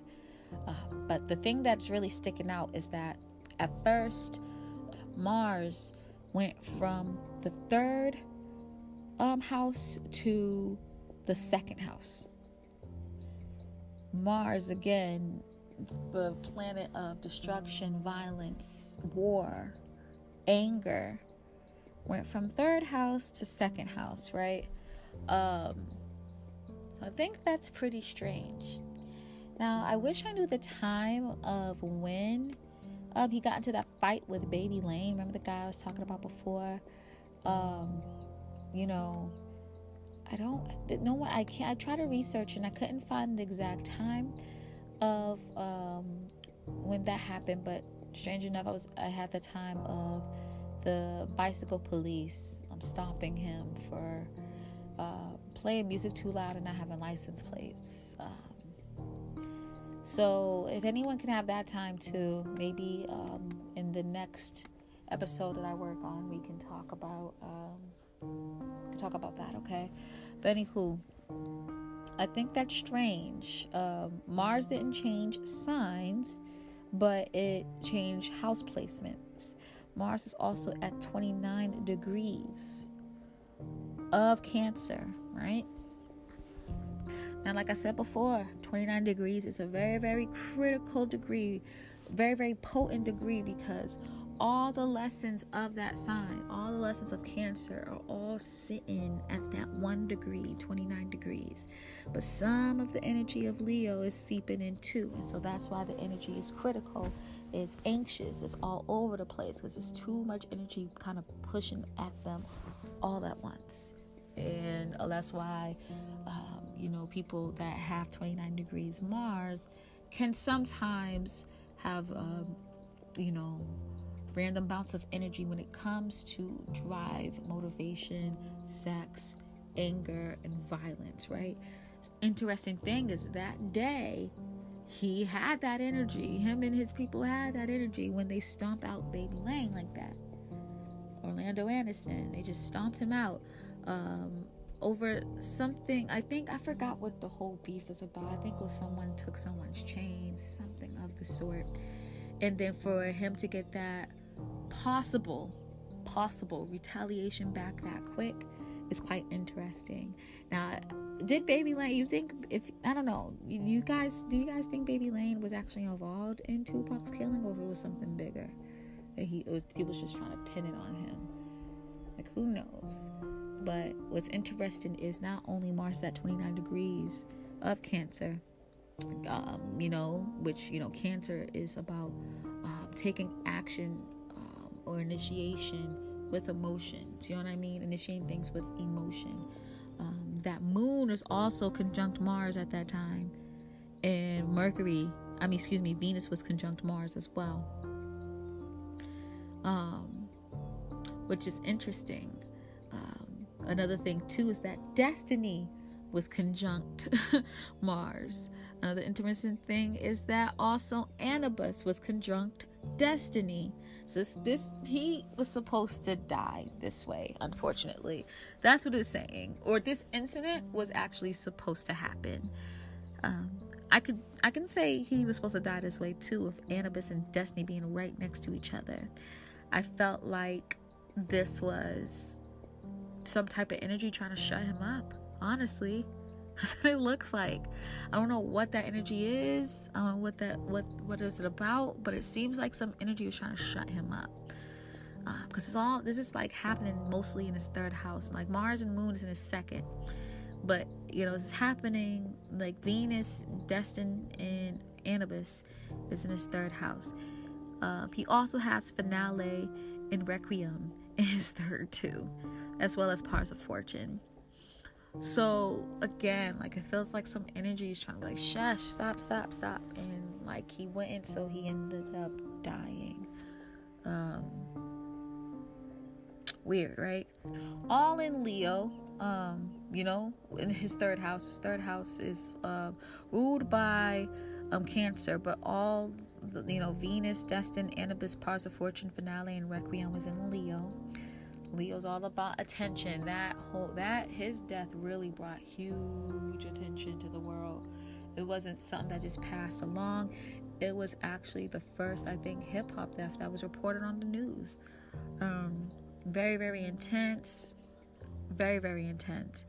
But the thing that's really sticking out is that at first Mars went from the 3rd house to the 2nd house. Mars, again, the planet of destruction, violence, war, anger, went from 3rd house to 2nd house, right? So I think that's pretty strange. Now, I wish I knew the time of when He got into that fight with Baby Lane. Remember the guy I was talking about before? You know, I tried to research and I couldn't find the exact time of when that happened, but strange enough, I had the time of the bicycle police stopping him for playing music too loud and not having license plates. So if anyone can have that time too, maybe in the next episode that I work on, we can talk about that, okay? But anywho, I think that's strange. Mars didn't change signs, but it changed house placements. Mars is also at 29 degrees of Cancer, right? And like I said before, 29 degrees is a very, very critical degree, very, very potent degree, because all the lessons of that sign, all the lessons of Cancer are all sitting at that 1 degree, 29 degrees. But some of the energy of Leo is seeping in too. And so that's why the energy is critical, is anxious, it's all over the place, because there's too much energy kind of pushing at them all at once. And that's why, people that have 29 degrees Mars can sometimes have, random bouts of energy when it comes to drive, motivation, sex, anger, and violence, right? Interesting thing is that day, he had that energy. Him and his people had that energy when they stomped out Baby Lane like that. Orlando Anderson, they just stomped him out over something. I forgot what the whole beef is about. I think it was someone took someone's chains, something of the sort. And then for him to get that possible retaliation back that quick is quite interesting. Now, did Baby Lane, do you guys think Baby Lane was actually involved in Tupac's killing, or if it was something bigger that he was just trying to pin it on him? Like, who knows? But what's interesting is not only Mars at 29 degrees of Cancer, which Cancer is about taking action or initiation with emotions. You know what I mean? Initiating things with emotion. That moon is also conjunct Mars at that time, and Venus was conjunct Mars as well, which is interesting. Another thing too is that Destiny was conjunct Mars. Another interesting thing is that also Anubis was conjunct Destiny. So he was supposed to die this way, unfortunately. That's what it's saying. Or this incident was actually supposed to happen. I can say he was supposed to die this way too, with Anubis and Destiny being right next to each other. I felt like this was some type of energy trying to shut him up, honestly. That's what it looks like. I don't know what that energy is. I don't know what is it about, but it seems like some energy was trying to shut him up. Because this is like happening mostly in his third house. Like Mars and Moon is in his second. But, it's happening like Venus, Destined, and Anubis is in his third house. He also has Finale and Requiem in his third too, as well as Parts of Fortune. So again, like it feels like some energy is trying to be like, shush, stop, and like he wouldn't, so he ended up dying. Weird, right? All in Leo, in his third house. His third house is ruled by Cancer, but all Venus, Destined, Anubis, Parts of Fortune, Finale, and Requiem was in Leo. Leo's all about attention. His death really brought huge attention to the world. It wasn't something that just passed along. It was actually the first, I think, hip-hop death that was reported on the news. Very, very intense. Very, very intense.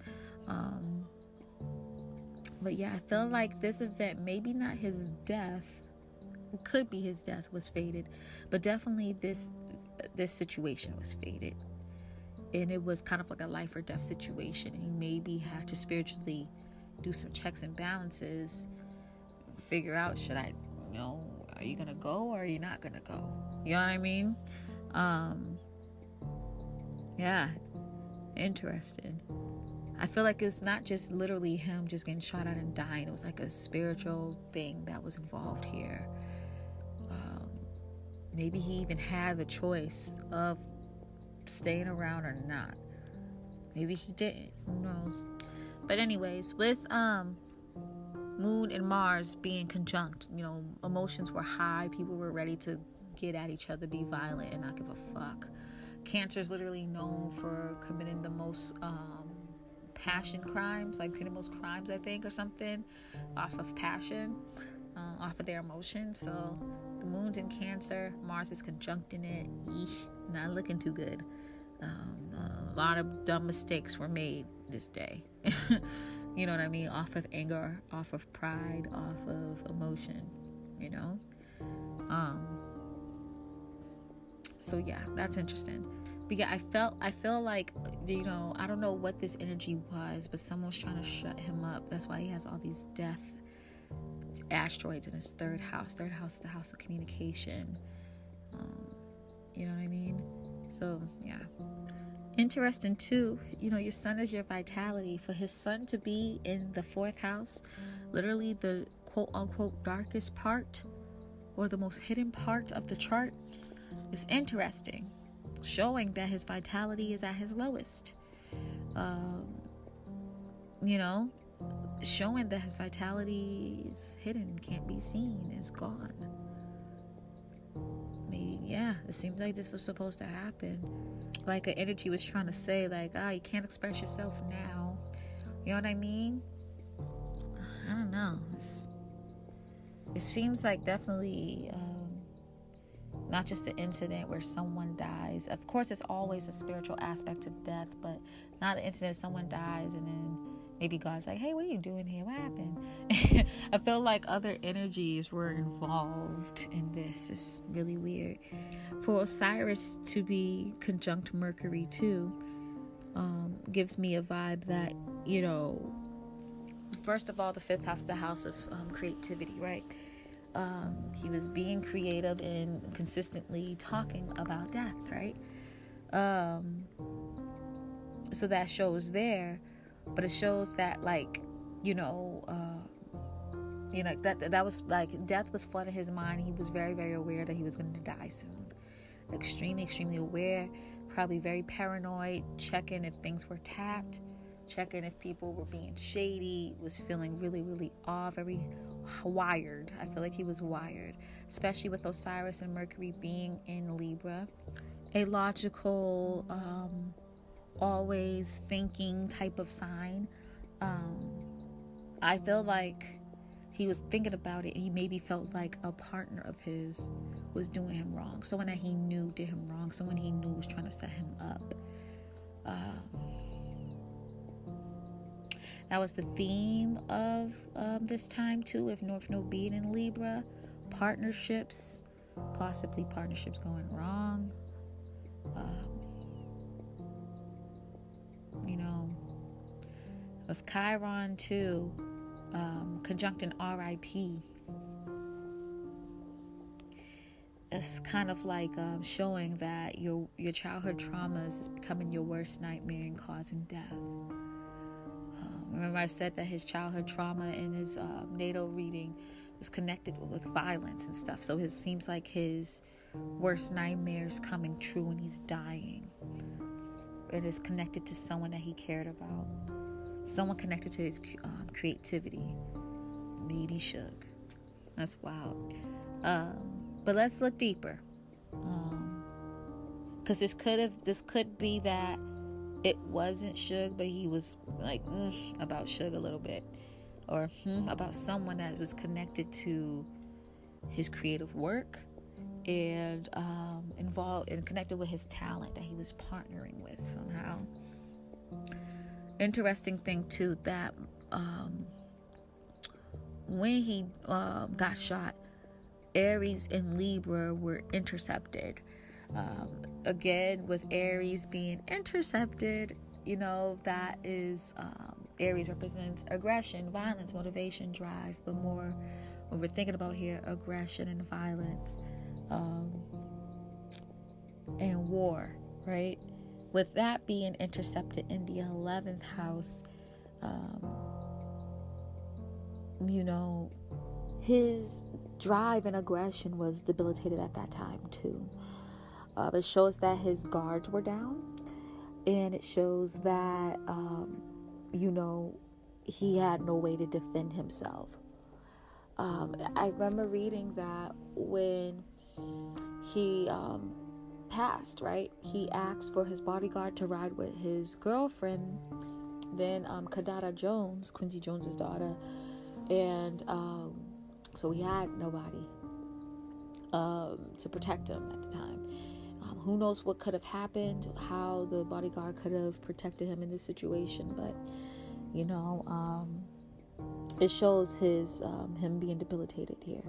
But yeah, I feel like this event, maybe not his death, could be his death was fated, but definitely this situation was fated. And it was kind of like a life or death situation. And he maybe had to spiritually do some checks and balances, figure out, should I Are you gonna go or are you not gonna go? You know what I mean? Yeah, interesting. I feel like it's not just literally him just getting shot at and dying. It was like a spiritual thing that was involved here. Maybe he even had the choice of staying around or not. Maybe he didn't. Who knows? But anyways, with Moon and Mars being conjunct, emotions were high. People were ready to get at each other, be violent, and not give a fuck. Cancer is literally known for committing the most passion crimes, like committing most crimes, I think, or something, off of passion, off of their emotions. So the Moon's in Cancer, Mars is conjunct in it. Not looking too good. A lot of dumb mistakes were made this day. You know what I mean? Off of anger, off of pride, off of emotion, So yeah, that's interesting. But yeah, I feel like, I don't know what this energy was, but someone was trying to shut him up. That's why he has all these death asteroids in his third house. Third house is the house of communication. You know what I mean? So yeah. Interesting too, your sun is your vitality. For his sun to be in the fourth house, literally the quote unquote darkest part or the most hidden part of the chart, is interesting, showing that his vitality is at his lowest. Showing that his vitality is hidden, can't be seen, is gone. Maybe, yeah, it seems like this was supposed to happen. Like an energy was trying to say, like, you can't express yourself now. You know what I mean? I don't know. It seems like definitely not just an incident where someone dies. Of course, there's always a spiritual aspect to death, but not an incident someone dies and then maybe God's like, hey, what are you doing here? What happened? I feel like other energies were involved in this. It's really weird. For Osiris to be conjunct Mercury too gives me a vibe that, first of all, the fifth house is the house of creativity, right? He was being creative and consistently talking about death, right? So that shows there, but it shows that, like, that was like death was flooding his mind. He was very, very aware that he was going to die soon. Extremely, extremely aware, probably very paranoid, checking if things were tapped, checking if people were being shady, was feeling really, really very wired. I feel like he was wired, especially with Osiris and Mercury being in Libra, a logical, always thinking type of sign. I feel like he was thinking about it and he maybe felt like a partner of his was doing him wrong, someone that he knew did him wrong, someone he knew was trying to set him up. That was the theme of this time too, with North Node being in Libra. Partnerships, possibly partnerships going wrong. With Chiron too, conjuncting RIP. It's kind of like showing that your childhood traumas is becoming your worst nightmare and causing death. Remember I said that his childhood trauma in his natal reading was connected with violence and stuff. So it seems like his worst nightmares coming true when he's dying. It is connected to someone that he cared about. Someone connected to his creativity. Maybe Shug. That's wild. But let's look deeper. Because this could be that it wasn't Shug, but he was like about Shug a little bit, or about someone that was connected to his creative work and involved and connected with his talent that he was partnering with somehow. Interesting thing too, that when he got shot, Aries and Libra were intercepted. Again, with Aries being intercepted, that is Aries represents aggression, violence, motivation, drive, but more when we're thinking about here, aggression and violence, and war, right? With that being intercepted in the 11th house, his drive and aggression was debilitated at that time too. It shows that his guards were down, and it shows that he had no way to defend himself. I remember reading that when he passed, right, he asked for his bodyguard to ride with his girlfriend, then Kadada Jones, Quincy Jones's daughter, and so he had nobody to protect him at the time. Who knows what could have happened, how the bodyguard could have protected him in this situation, but it shows him being debilitated here,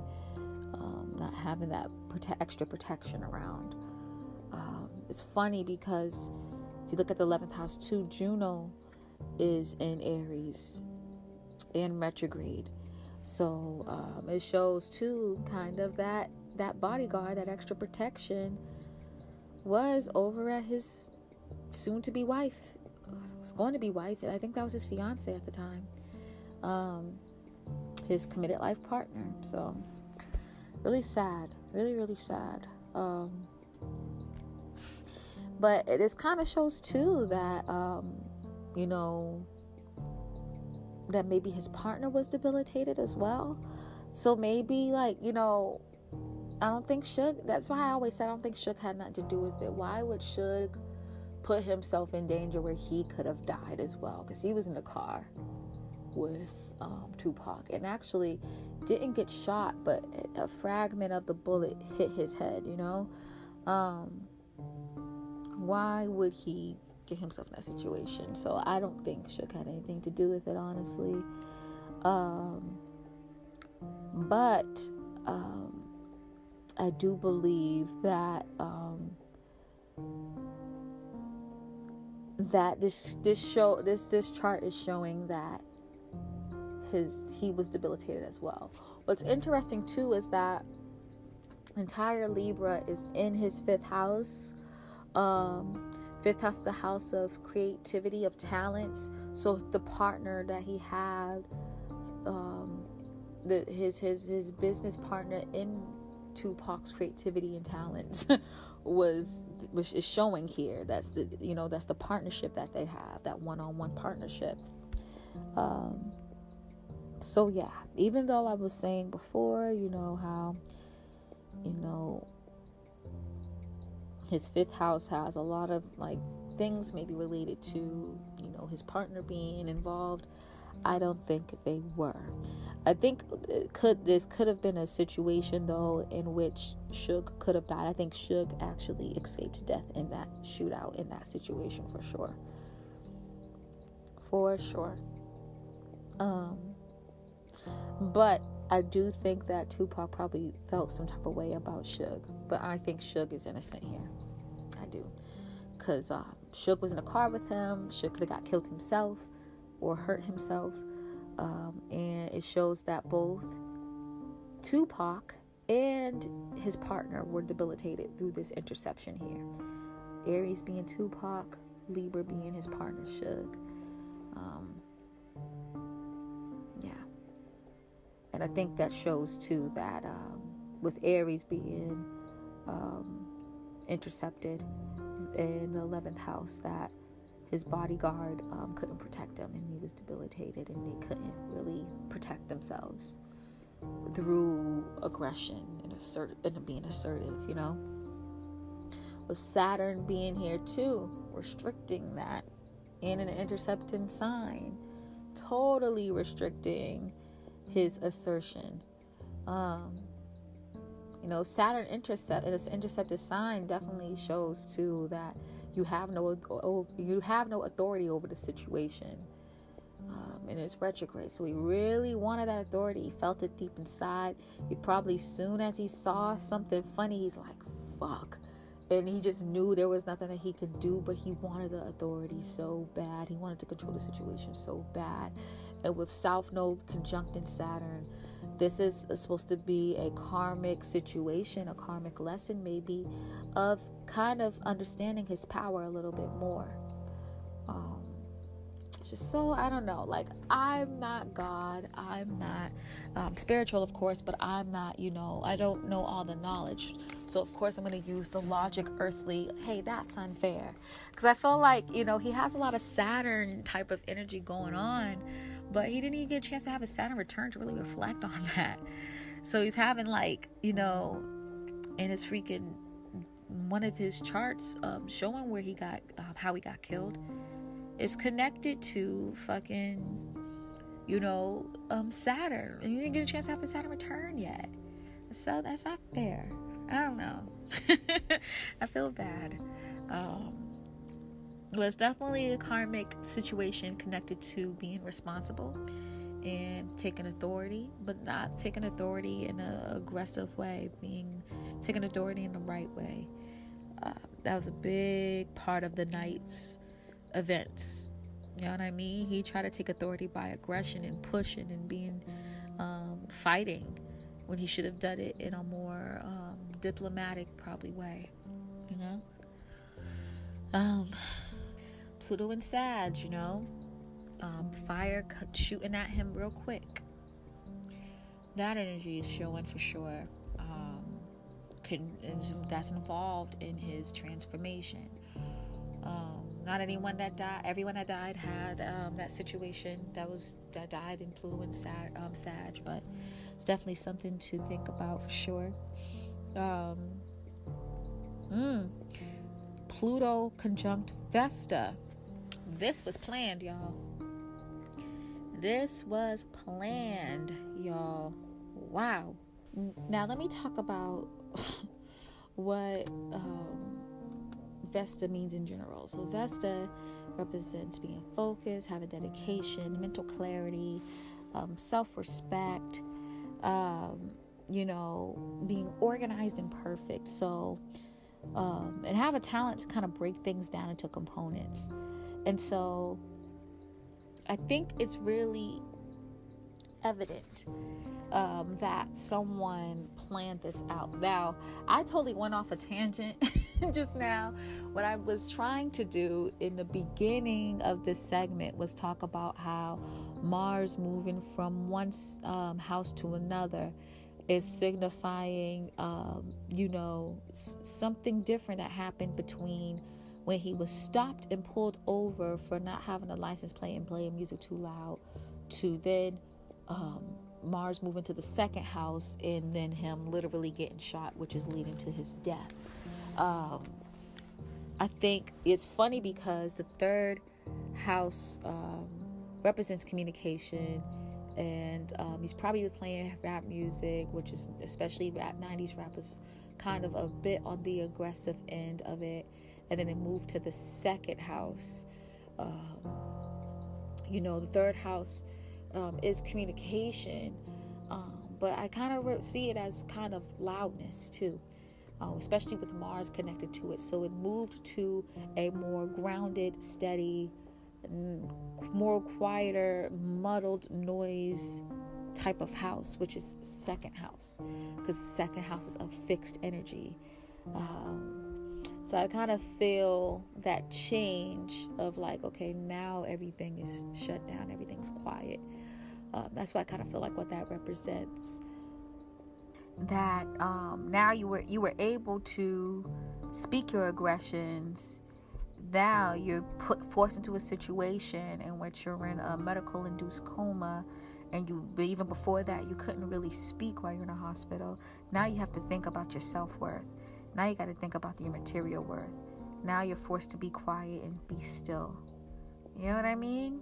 not having that extra protection around. It's funny because if you look at the 11th house too, Juno is in Aries in retrograde, so it shows too kind of that bodyguard, that extra protection, was over at his soon-to-be wife, was going to be wife. I think that was his fiance at the time, his committed life partner. So really sad, really, really sad. But this kind of shows too that that maybe his partner was debilitated as well. So maybe I don't think Suge, that's why I always said I don't think Suge had nothing to do with it. Why would Suge put himself in danger where he could have died as well? Because he was in the car with Tupac and actually didn't get shot, but a fragment of the bullet hit his head, Why would he get himself in that situation? So I don't think Suge had anything to do with it, honestly. But I do believe that that this chart is showing that he was debilitated as well. What's interesting too is that entire Libra is in his 5th house. 5th house is the house of creativity, of talents. So the partner that he had, his business partner in Tupac's creativity and talents is showing here. That's the partnership that they have, that one-on-one partnership. So yeah, even though I was saying before, how his 5th house has a lot of things maybe related to his partner being involved, I don't think they were. I think this could have been a situation though in which Suge could have died. I think Suge actually escaped death in that shootout, in that situation, for sure. But I do think that Tupac probably felt some type of way about Suge, but I think Suge is innocent here. I do, because Suge was in a car with him. Suge could have got killed himself or hurt himself. And it shows that both Tupac and his partner were debilitated through this interception here. Aries being Tupac, Libra being his partner Suge. And I think that shows too that with Aries being intercepted in the 11th house, that his bodyguard couldn't protect him, and he was debilitated, and they couldn't really protect themselves through aggression and being assertive, With Saturn being here too, restricting that in an intercepting sign, totally restricting his assertion. Saturn intercept in this intercepted sign definitely shows too that you have no authority over the situation, and it's retrograde. So he really wanted that authority. He felt it deep inside. He probably, soon as he saw something funny, he's like, "Fuck," and he just knew there was nothing that he could do. But he wanted the authority so bad. He wanted to control the situation so bad. And with South Node conjuncting Saturn, This is supposed to be a karmic situation, a karmic lesson maybe, of kind of understanding his power a little bit more. Just so, I don't know, like, I'm not God, I'm not spiritual, of course, but I'm not, I don't know all the knowledge. So of course I'm going to use the logic, earthly, hey, that's unfair. Because I feel like, he has a lot of Saturn type of energy going on, but he didn't even get a chance to have his Saturn return to really reflect on that. So he's having, like, in his freaking, one of his charts, showing where he got, how he got killed, is connected to fucking, Saturn. And you didn't get a chance to have his Saturn return yet. So that's not fair. I don't know. I feel bad. But it's definitely a karmic situation connected to being responsible and taking authority, but not taking authority in an aggressive way, taking authority in the right way. That was a big part of the night's events. You know what I mean? He tried to take authority by aggression and pushing and being fighting, when he should have done it in a more diplomatic probably way. Pluto and Sag, fire shooting at him real quick. That energy is showing for sure. That's involved in his transformation. Not everyone that died had that situation that died in Pluto and Sag, but it's definitely something to think about for sure. Pluto conjunct Vesta. This was planned, y'all. Wow. Now let me talk about what Vesta means in general. So Vesta represents being focused, having dedication, mental clarity, self-respect, being organized and perfect. So, and have a talent to kind of break things down into components. And so I think it's really evident that someone planned this out. Now, I totally went off a tangent just now. What I was trying to do in the beginning of this segment was talk about how Mars moving from one house to another is signifying, something different that happened between when he was stopped and pulled over for not having a license plate and playing music too loud, to then Mars moving to the second house and then him literally getting shot, which is leading to his death. I think it's funny because the third house represents communication, and he's probably playing rap music, which is, especially rap, 90s rap, was kind of a bit on the aggressive end of it. And then it moved to the second house. The third house is communication, but I kind of see it as kind of loudness too, especially with Mars connected to it. So it moved to a more grounded, steady, more quieter, muddled noise type of house, which is second house, because second house is a fixed energy. So I kind of feel that change of like, okay, now everything is shut down, everything's quiet. That's why I kind of feel like what that represents. That now you were able to speak your aggressions. Now you're forced into a situation in which you're in a medical induced coma, and even before that you couldn't really speak while you're in a hospital. Now you have to think about your self-worth. Now you got to think about your material worth. Now you're forced to be quiet and be still. You know what I mean?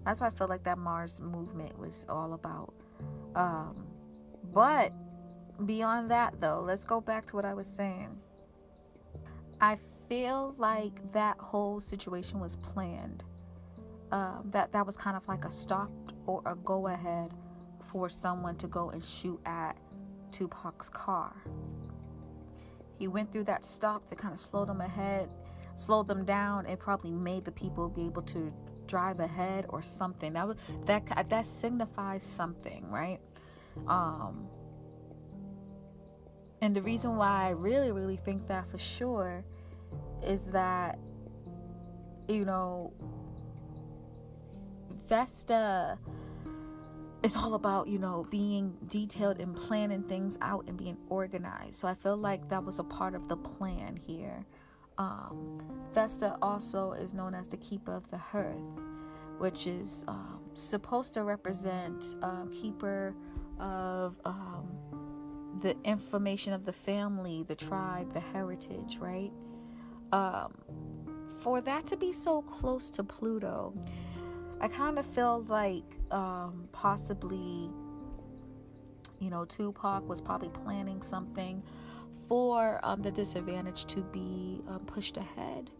That's why I feel like that Mars movement was all about. But beyond that, though, let's go back to what I was saying. I feel like that whole situation was planned. That was kind of like a stop or a go ahead for someone to go and shoot at Tupac's car. He went through that stop to kind of slow them down, and probably made the people be able to drive ahead or something. That signifies something, right? And the reason why I really, really think that for sure is that, you know, Vesta is all about, you know, being detailed and planning things out and being organized. So I feel like that was a part of the plan here. Vesta also is known as the keeper of the hearth, which is supposed to represent keeper of the information of the family, the tribe, the heritage, right? For that to be so close to Pluto, I kind of feel like possibly, you know, Tupac was probably planning something for the disadvantaged to be pushed ahead.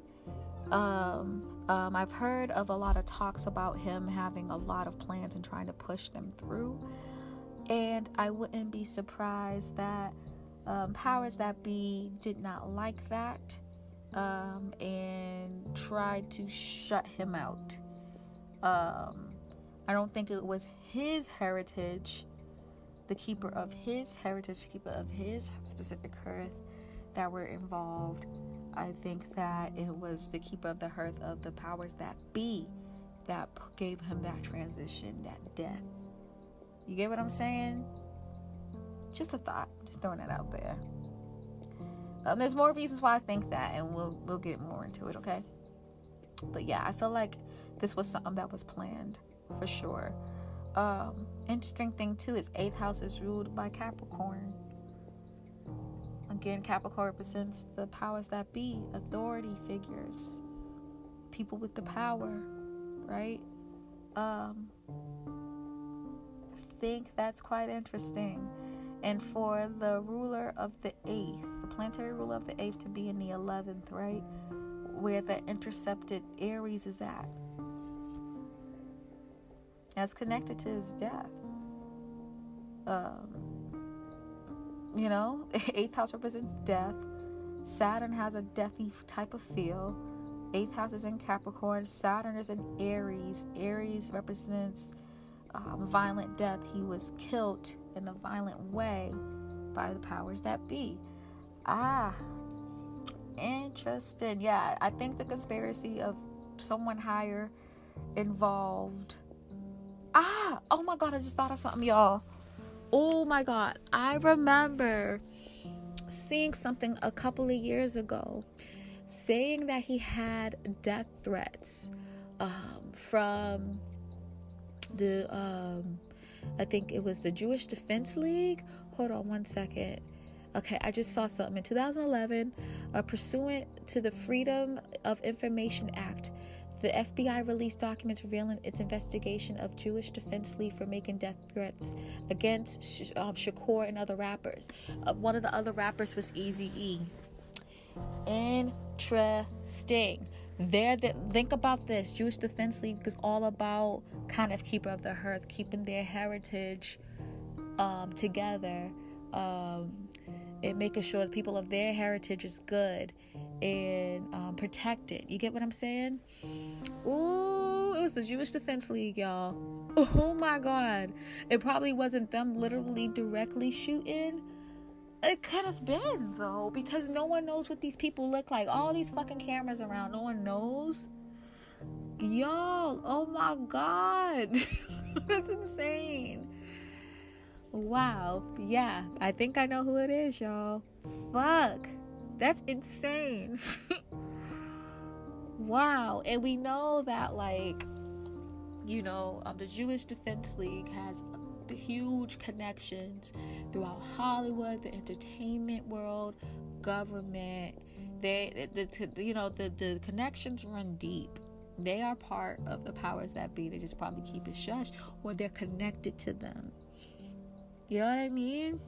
I've heard of a lot of talks about him having a lot of plans and trying to push them through. And I wouldn't be surprised that powers that be did not like that and tried to shut him out. I don't think it was his heritage, the keeper of his heritage, keeper of his specific hearth that were involved. I think that it was the keeper of the hearth of the powers that be that gave him that transition, that death. You get what I'm saying? Just a thought. Just throwing it out there. There's more reasons why I think that, and we'll get more into it, okay? But yeah, I feel like this was something that was planned for sure. Interesting thing too is 8th house is ruled by Capricorn. Again, Capricorn represents the powers that be, authority figures, people with the power, right? I think that's quite interesting. And for the ruler of the 8th, the planetary ruler of the 8th to be in the 11th, right? Where the intercepted Aries is at. That's connected to his death. You know, 8th house represents death. Saturn has a deathy type of feel. 8th house is in Capricorn. Saturn is in Aries. Aries represents violent death. He was killed in a violent way by the powers that be. Interesting. Yeah, I think the conspiracy of someone higher involved. Oh my God, I just thought of something, y'all. Oh my God, I remember seeing something a couple of years ago saying that he had death threats from the I think it was the Jewish Defense League. Hold on one second. Okay, I just saw something. In 2011, pursuant to the Freedom of Information Act, the FBI released documents revealing its investigation of Jewish Defense League for making death threats against Shakur and other rappers. One of the other rappers was Eazy-E. Interesting. Think about this. Jewish Defense League is all about kind of keeper of the hearth, keeping their heritage together, and making sure the people of their heritage is good and protected. You get what I'm saying? Ooh, it was the Jewish Defense League, y'all. Oh my God. It probably wasn't them literally directly shooting. It could have been, though, because no one knows what these people look like. All these fucking cameras around, no one knows. Y'all, oh my God. That's insane. Wow. Yeah, I think I know who it is, y'all. Fuck. That's insane. Wow. And we know that, like, you know, the Jewish Defense League has the huge connections throughout Hollywood, the entertainment world, government. The connections run deep. They are part of the powers that be. They just probably keep it shush, or they're connected to them. You know what I mean?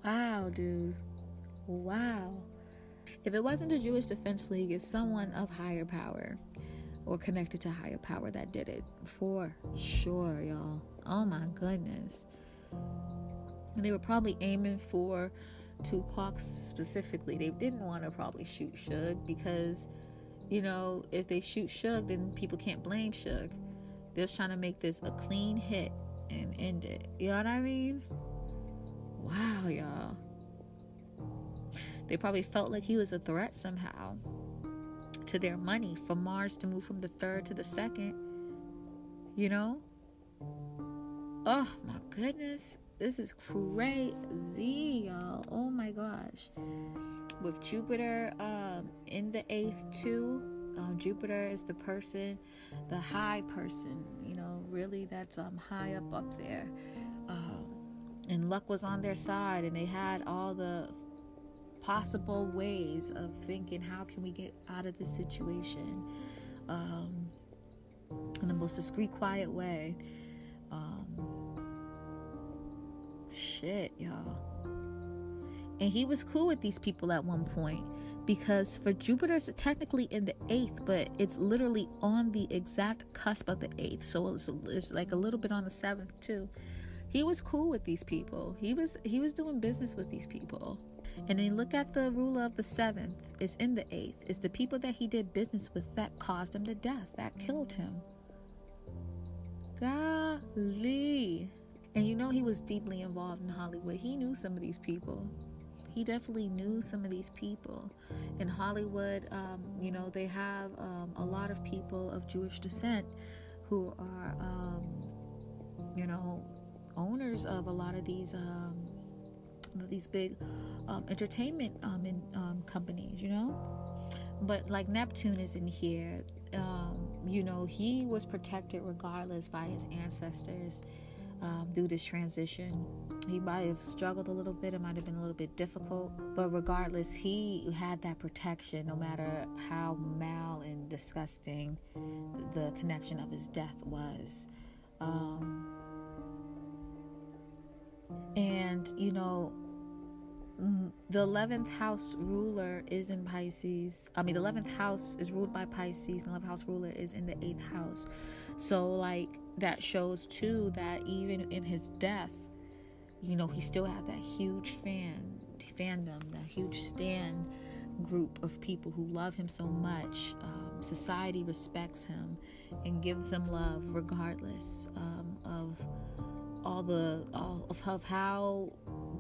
Wow, dude. Wow. If it wasn't the Jewish Defense League, it's someone of higher power or connected to higher power that did it. For sure, y'all. Oh my goodness. And they were probably aiming for Tupac specifically. They didn't want to probably shoot Suge because, you know, if they shoot Suge, then people can't blame Suge. They're trying to make this a clean hit and end it. You know what I mean? Wow, y'all. They probably felt like he was a threat somehow to their money, for Mars to move from the 3rd to the 2nd. You know? Oh my goodness. This is crazy, y'all. Oh my gosh. With Jupiter in the 8th too. Jupiter is the person, the high person, you know, really that's high up there. And luck was on their side, and they had all the possible ways of thinking, how can we get out of this situation in the most discreet, quiet way. Shit, y'all. And he was cool with these people at one point, because for Jupiter's technically in the 8th, but it's literally on the exact cusp of the 8th, so it's like a little bit on the 7th too. He was cool with these people. He was doing business with these people. And then look at the ruler of the 7th. It's in the 8th. It's the people that he did business with that caused him to death, that killed him. Golly. And you know he was deeply involved in Hollywood. He knew some of these people. He definitely knew some of these people. In Hollywood, you know, they have a lot of people of Jewish descent who are, you know, owners of a lot of these big entertainment companies, you know. But like Neptune is in here. You know, he was protected regardless by his ancestors through this transition. He might have struggled a little bit. It might have been a little bit difficult, but regardless, he had that protection no matter how mal and disgusting the connection of his death was. And you know, the 11th house ruler is in Pisces. I mean, the 11th house is ruled by Pisces, and the 11th house ruler is in the 8th house. So like that shows too that even in his death, you know, he still had that huge fandom, that huge stan group of people who love him so much. Society respects him and gives him love regardless of of how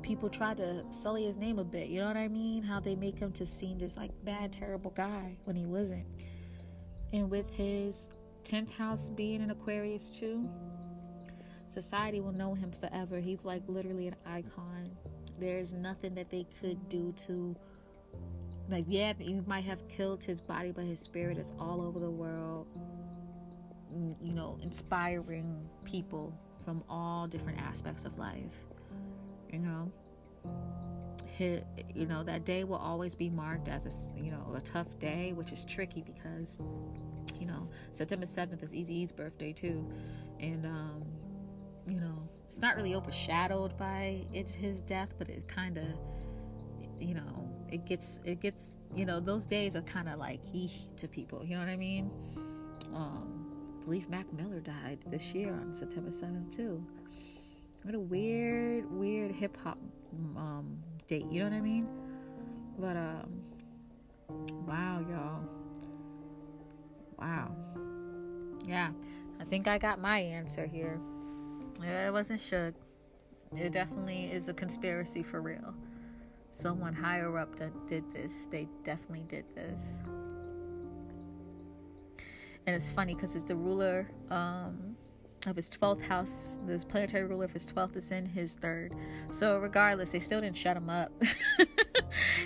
people try to sully his name a bit. You know what I mean? How they make him to seem this like bad, terrible guy when he wasn't. And with his 10th house being in Aquarius too, society will know him forever. He's like literally an icon. There's nothing that they could do to, like, yeah, you might have killed his body, but his spirit is all over the world, you know, inspiring people from all different aspects of life. You know, you know, that day will always be marked as a tough day, which is tricky because, you know, September 7th is Eazy-E's birthday too, and you know, it's not really overshadowed by his death, but it kind of, you know, it gets, you know, those days are kind of like to people, you know what I mean? I believe Mac Miller died this year on September 7th too. What a weird hip hop date, you know what I mean? But wow, y'all. Wow. Yeah, I think I got my answer here. It wasn't shook. It definitely is a conspiracy for real. Someone higher up that did this. They definitely did this. And it's funny because it's the ruler of his 12th house. This planetary ruler of his 12th is in his 3rd. So regardless, they still didn't shut him up.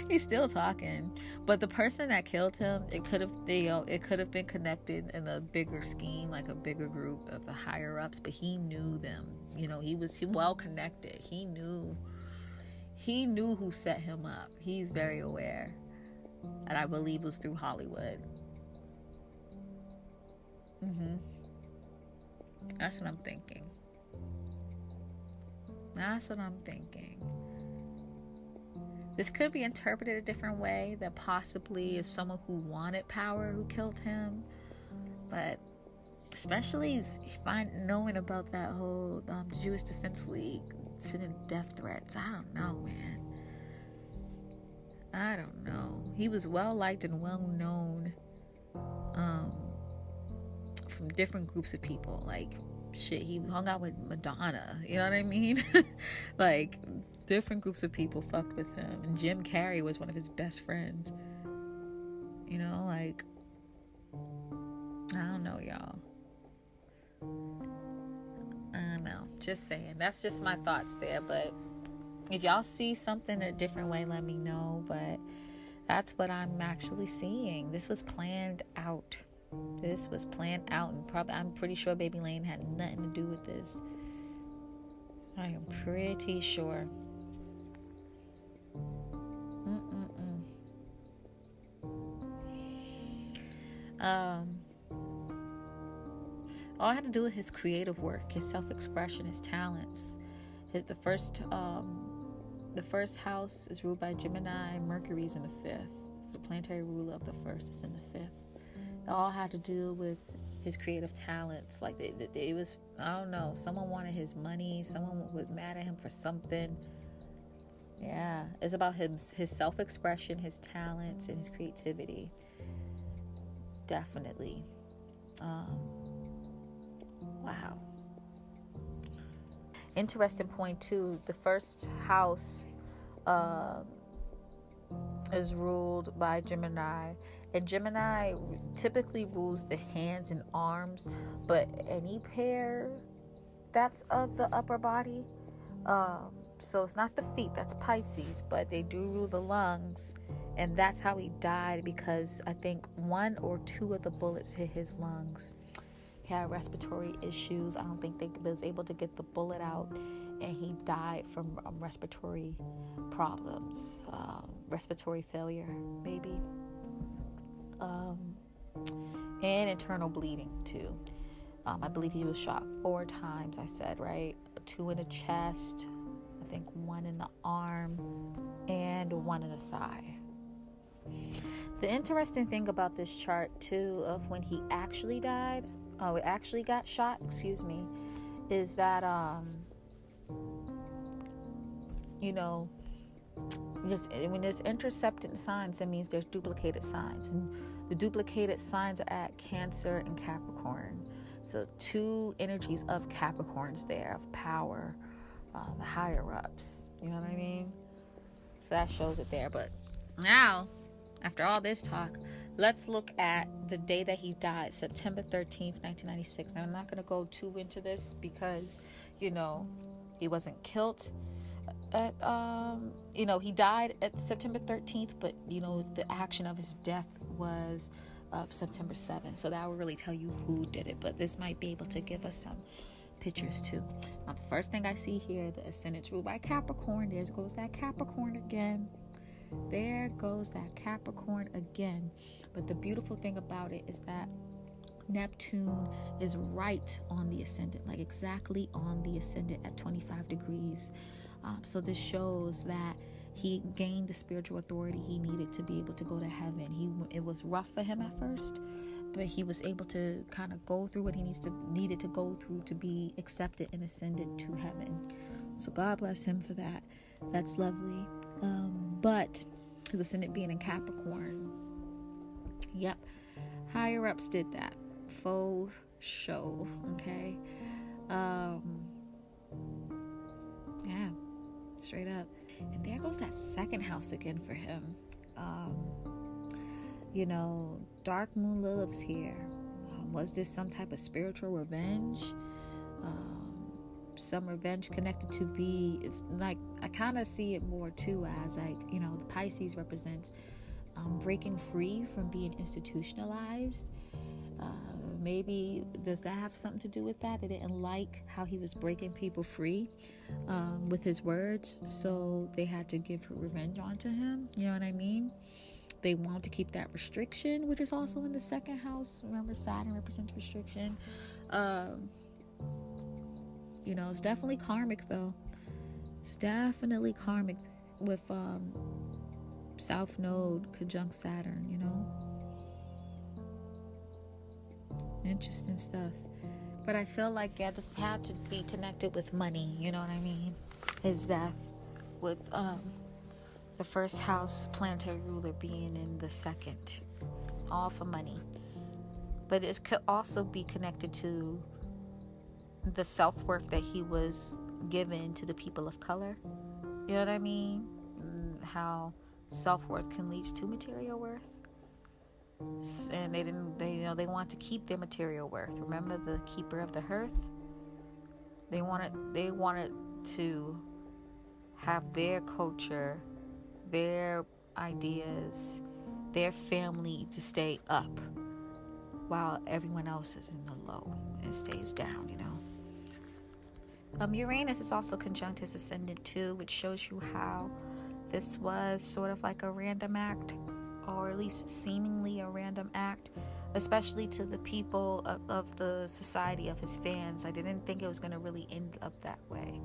He's still talking. But the person that killed him, it could have been connected in a bigger scheme, like a bigger group of the higher ups. But he knew them. You know, he well connected. He knew who set him up. He's very aware. And I believe it was through Hollywood. That's what I'm thinking. This could be interpreted a different way, that possibly is someone who wanted power who killed him. But especially knowing about that whole Jewish Defense League sending death threats. I don't know, man. I don't know. He was well liked and well known from different groups of people, like shit, he hung out with Madonna, you know what I mean? Like, different groups of people fucked with him, and Jim Carrey was one of his best friends, you know, like, I don't know, y'all. I don't know, just saying. That's just my thoughts there. But if y'all see something a different way, let me know. But that's what I'm actually seeing. This was planned out. And probably, I'm pretty sure Baby Lane had nothing to do with this. I am pretty sure. All had to do with his creative work, his self-expression, his talents. The first house is ruled by Gemini. Mercury's in the 5th. It's the planetary ruler of the first. It's in the 5th. It all had to do with his creative talents. Like, it was, I don't know, someone wanted his money. Someone was mad at him for something. Yeah, it's about his self-expression, his talents, and his creativity. Definitely. Wow. Interesting point too. The first house is ruled by Gemini, and Gemini typically rules the hands and arms, but any pair that's of the upper body. So it's not the feet, that's Pisces, but they do rule the lungs, and that's how he died, because I think 1 or 2 of the bullets hit his lungs. He had respiratory issues. I don't think they was able to get the bullet out, and he died from respiratory problems, respiratory failure, maybe, and internal bleeding too. I believe he was shot 4 times. I said, right? 2 in the chest, I think 1 in the arm, and 1 in the thigh. The interesting thing about this chart too, of when he actually died, actually got shot, is that when there's intercepted signs, that means there's duplicated signs, and the duplicated signs are at Cancer and Capricorn. So 2 energies of Capricorns there, of power, the higher ups, you know what I mean? So that shows it there. But now, after all this talk, let's look at the day that he died, September 13th, 1996. Now, I'm not going to go too into this because, he wasn't killed at, he died at September 13th, but, the action of his death was September 7th. So that will really tell you who did it, but this might be able to give us some pictures too. Now, the first thing I see here, the ascendant ruled by Capricorn. There goes that Capricorn again. There goes that Capricorn again. But the beautiful thing about it is that Neptune is right on the ascendant, like exactly on the ascendant at 25 degrees. So this shows that he gained the spiritual authority he needed to be able to go to heaven. It was rough for him at first, but he was able to kind of go through what he needed to go through to be accepted and ascended to heaven. So God bless him for that. That's lovely. But his ascendant being in Capricorn, yep, higher ups did that. Faux show, okay? Yeah, straight up. And there goes that second house again for him. Dark moon Lilith's here. Was this some type of spiritual revenge? Some revenge connected to I kind of see it more too as the Pisces represents breaking free from being institutionalized. Maybe does that have something to do with that? They didn't like how he was breaking people free with his words, so they had to give revenge onto him. You know what I mean? They wanted to keep that restriction, which is also in the second house. Remember, Saturn represents restriction. It's definitely karmic though. It's definitely karmic with South Node conjunct Saturn, Interesting stuff. But I feel like this had to be connected with money, you know what I mean? His death with the first house planetary ruler being in the second. All for money. But it could also be connected to the self-worth that he was given to the people of color. You know what I mean? How self-worth can lead to material worth. And they want to keep their material worth. Remember the keeper of the hearth? They wanted to have their culture, their ideas, their family to stay up while everyone else is in the low and stays down, Uranus is also conjunct his ascendant too, which shows you how this was sort of like a random act, or at least seemingly a random act, especially to the people of the society of his fans. I didn't think it was going to really end up that way.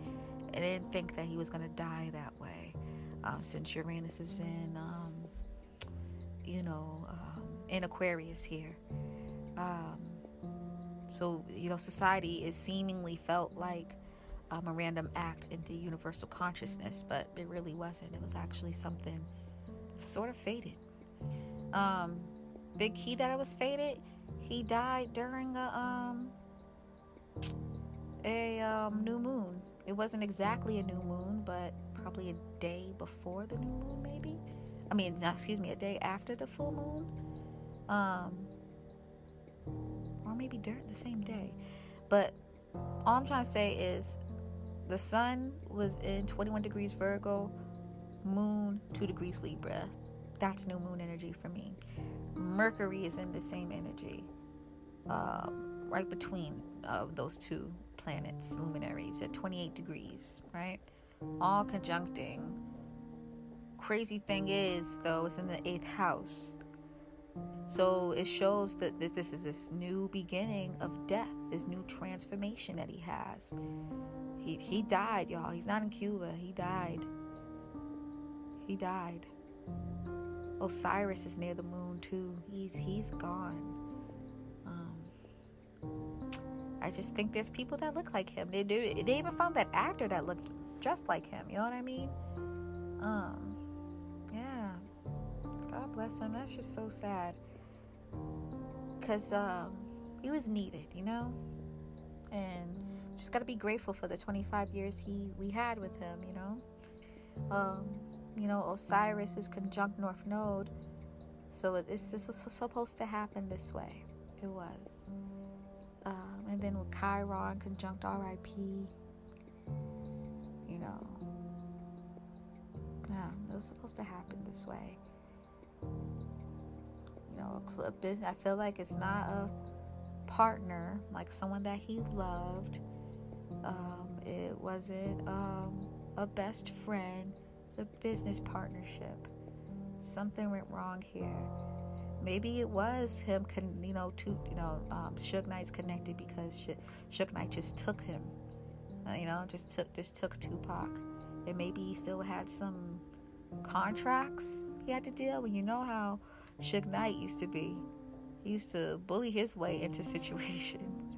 I didn't think that he was going to die that way, since Uranus is in Aquarius here. So, society is seemingly felt like a random act into universal consciousness, but it really wasn't. It was actually something sort of fated. Big key that it was fated. He died during a new moon. It wasn't exactly a new moon, but probably a day before the new moon, maybe. A day after the full moon. Or maybe during the same day. But all I'm trying to say is the sun was in 21 degrees Virgo, moon 2 degrees Libra. That's new moon energy for me. Mercury is in the same energy, right between those two planets, luminaries, at 28 degrees, right? All conjuncting. Crazy thing is, though, it's in the 8th house. So it shows that this is this new beginning of death, this new transformation that he has. He died, y'all. He's not in Cuba. He died. Osiris is near the moon too. He's gone. I just think there's people that look like him. They even found that actor that looked just like him. You know what I mean? Yeah. God bless him. That's just so sad. Because he was needed, and just got to be grateful for the 25 years we had with him, Osiris is conjunct North Node, so this was supposed to happen this way. It was. And then with Chiron conjunct RIP, it was supposed to happen this way. A business. I feel like it's not a partner, like someone that he loved. It wasn't a best friend. It's a business partnership. Something went wrong here. Maybe it was him. Suge Knight's connected because Suge Knight just took him. Just took Tupac, and maybe he still had some contracts he had to deal with. You know how Suge Knight used to be. He used to bully his way into situations.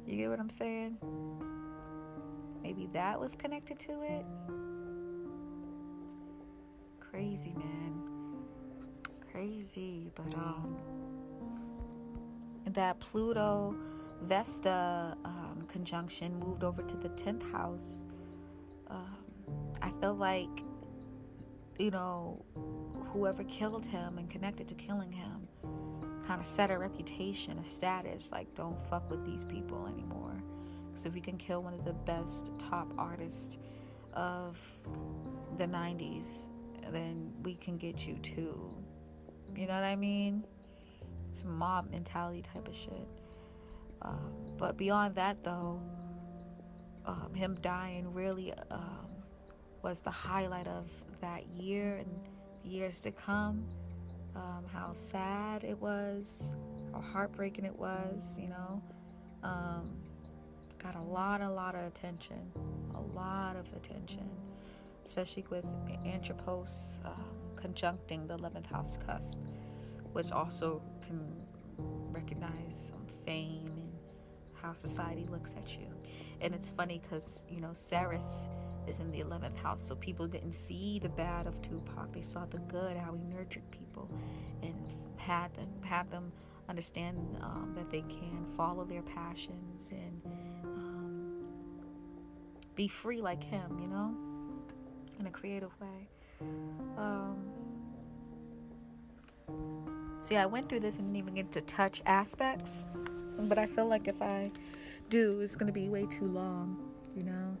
You get what I'm saying? Maybe that was connected to it. Crazy, man. Crazy. But that Pluto Vesta conjunction moved over to the 10th house. I feel like whoever killed him and connected to killing him kind of set a reputation, a status, like, don't fuck with these people anymore. Because if we can kill one of the best top artists of the 90s, then we can get you too. You know what I mean? It's mob mentality type of shit. But beyond that, though, him dying really was the highlight of that year and years to come. How sad it was, how heartbreaking it was, got a lot of attention, especially with Anthropos conjuncting the 11th house cusp, which also can recognize fame and how society looks at you. And it's funny because Ceres is in the 11th house, so people didn't see the bad of Tupac. They saw the good, how he nurtured people and had them understand that they can follow their passions and be free like him, you know, in a creative way. See, I went through this and didn't even get to touch aspects, but I feel like if I do, it's going to be way too long, you know.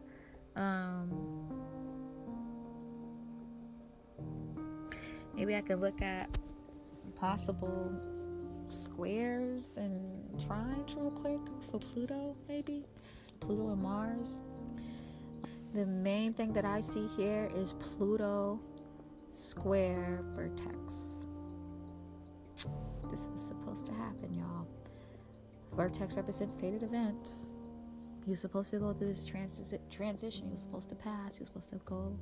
Maybe I could look at possible squares and trines real quick for Pluto, maybe Pluto and Mars. The main thing that I see here is Pluto square vertex. This was supposed to happen, y'all. Vertex represent fated events. He was supposed to go through this transition. He was supposed to pass. He was supposed to go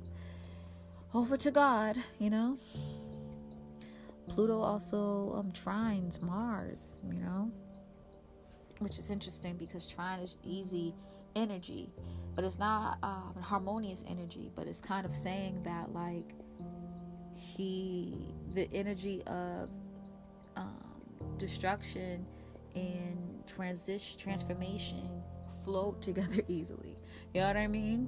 over to God, you know. Pluto also trines Mars, you know, which is interesting because trine is easy energy, but it's not harmonious energy, but it's kind of saying that like the energy of destruction and transformation float together easily. You know what I mean?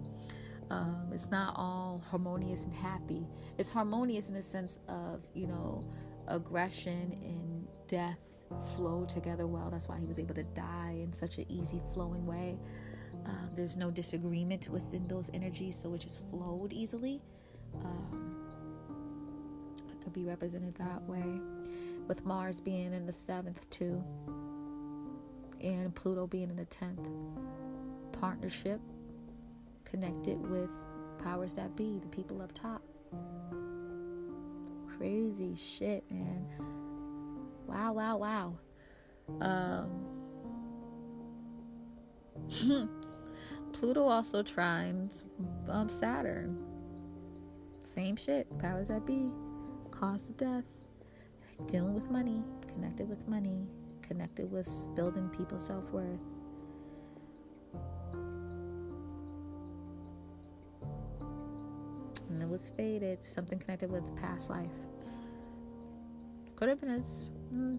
It's not all harmonious and happy. It's harmonious in the sense of, you know, aggression and death flow together well. That's why he was able to die in such an easy flowing way. There's no disagreement within those energies, so it just flowed easily. It could be represented that way, with Mars being in the 7th too, and Pluto being in the 10th. Partnership connected with powers that be, the people up top. Crazy shit, man. Wow. Pluto also trines Saturn. Same shit. Powers that be. Cause of death. Dealing with money. Connected with money. Connected with building people's self-worth. And it was fated. Something connected with past life. Could have been his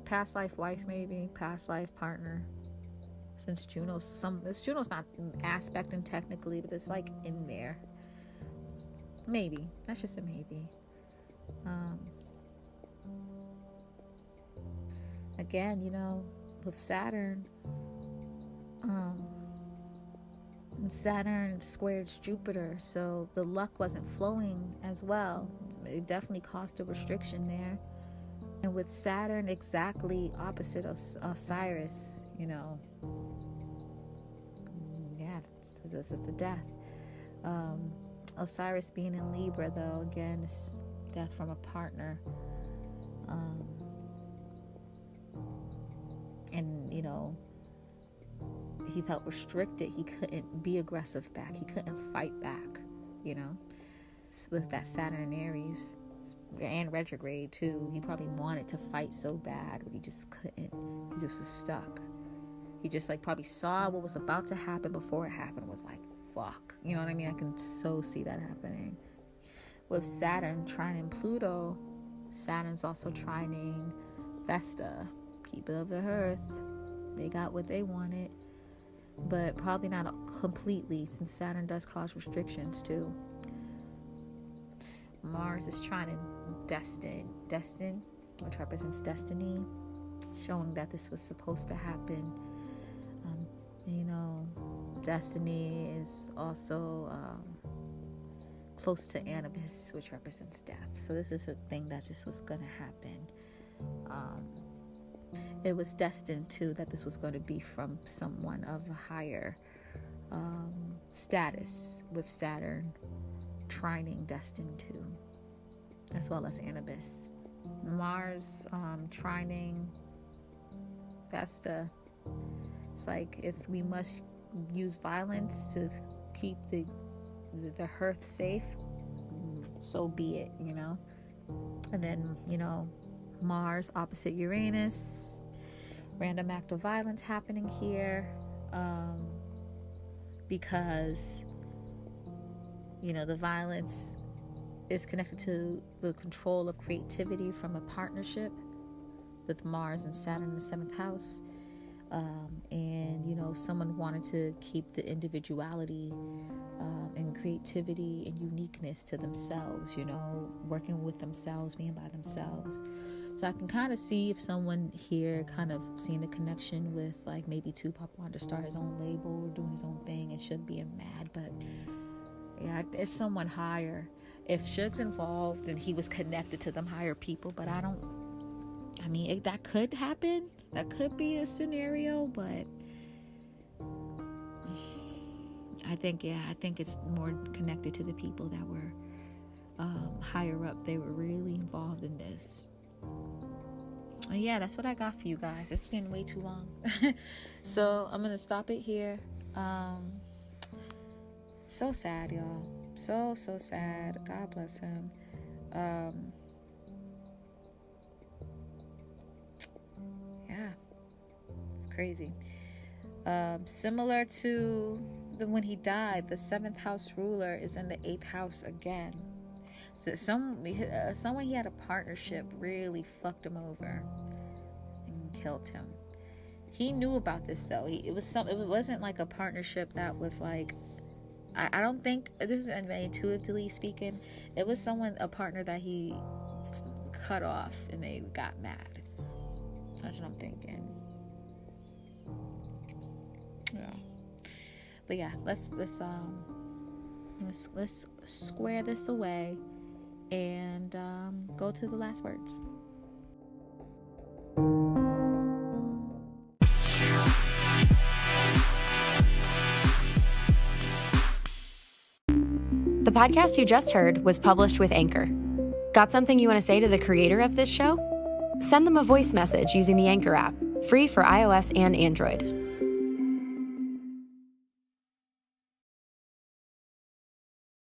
past life wife, maybe. Past life partner. Since Juno's not aspecting technically, but it's like in there. Maybe. That's just a maybe. Again, you know, with Saturn, Saturn squares Jupiter, so the luck wasn't flowing as well. It definitely caused a restriction there. And with Saturn exactly opposite of Osiris, you know, yeah, it's a death. Osiris being in Libra, though, again, is death from a partner. And, you know, he felt restricted. He couldn't be aggressive back. He couldn't fight back, you know. With that Saturn in Aries and retrograde too, he probably wanted to fight so bad, but he just couldn't. He just was stuck. He just like probably saw what was about to happen before it happened. Was like, fuck, you know what I mean? I can so see that happening. With Saturn trining Pluto, Saturn's also trining Vesta, people of the earth. They got what they wanted, but probably not completely, since Saturn does cause restrictions too. Mars is trining Destin, which represents destiny, showing that this was supposed to happen. You know, destiny is also close to Anubis, which represents death. So this is a thing that just was going to happen. It was destined too that this was going to be from someone of a higher status, with Saturn trining destined too, as well as Anubis. Mars trining Vesta. It's like, if we must use violence to keep the hearth safe, so be it, you know. And then, you know, Mars opposite Uranus, random act of violence happening here, because, you know, the violence is connected to the control of creativity from a partnership with Mars and Saturn in the 7th house. And, you know, someone wanted to keep the individuality and creativity and uniqueness to themselves, you know, working with themselves, being by themselves. So I can kind of see if someone here kind of seeing a connection with, like, maybe Tupac wanted to start his own label, doing his own thing, and Suge being mad. But yeah, it's someone higher. If Suge's involved, then he was connected to them higher people. But that could happen. That could be a scenario, but I think it's more connected to the people that were higher up. They were really involved in this. Yeah, that's what I got for you guys. It's getting way too long. So I'm gonna stop it here. So sad, y'all. So sad. God bless him. Yeah, it's crazy. Similar to when he died, the 7th house ruler is in the 8th house again. So someone he had a partnership really fucked him over and killed him. He knew about this though. It wasn't like a partnership that was like, I don't think, this is intuitively speaking, it was a partner that he cut off and they got mad. That's what I'm thinking. Yeah. But yeah, let's square this away and go to the last words. The podcast you just heard was published with Anchor. Got something you want to say to the creator of this show? Send them a voice message using the Anchor app, free for iOS and Android.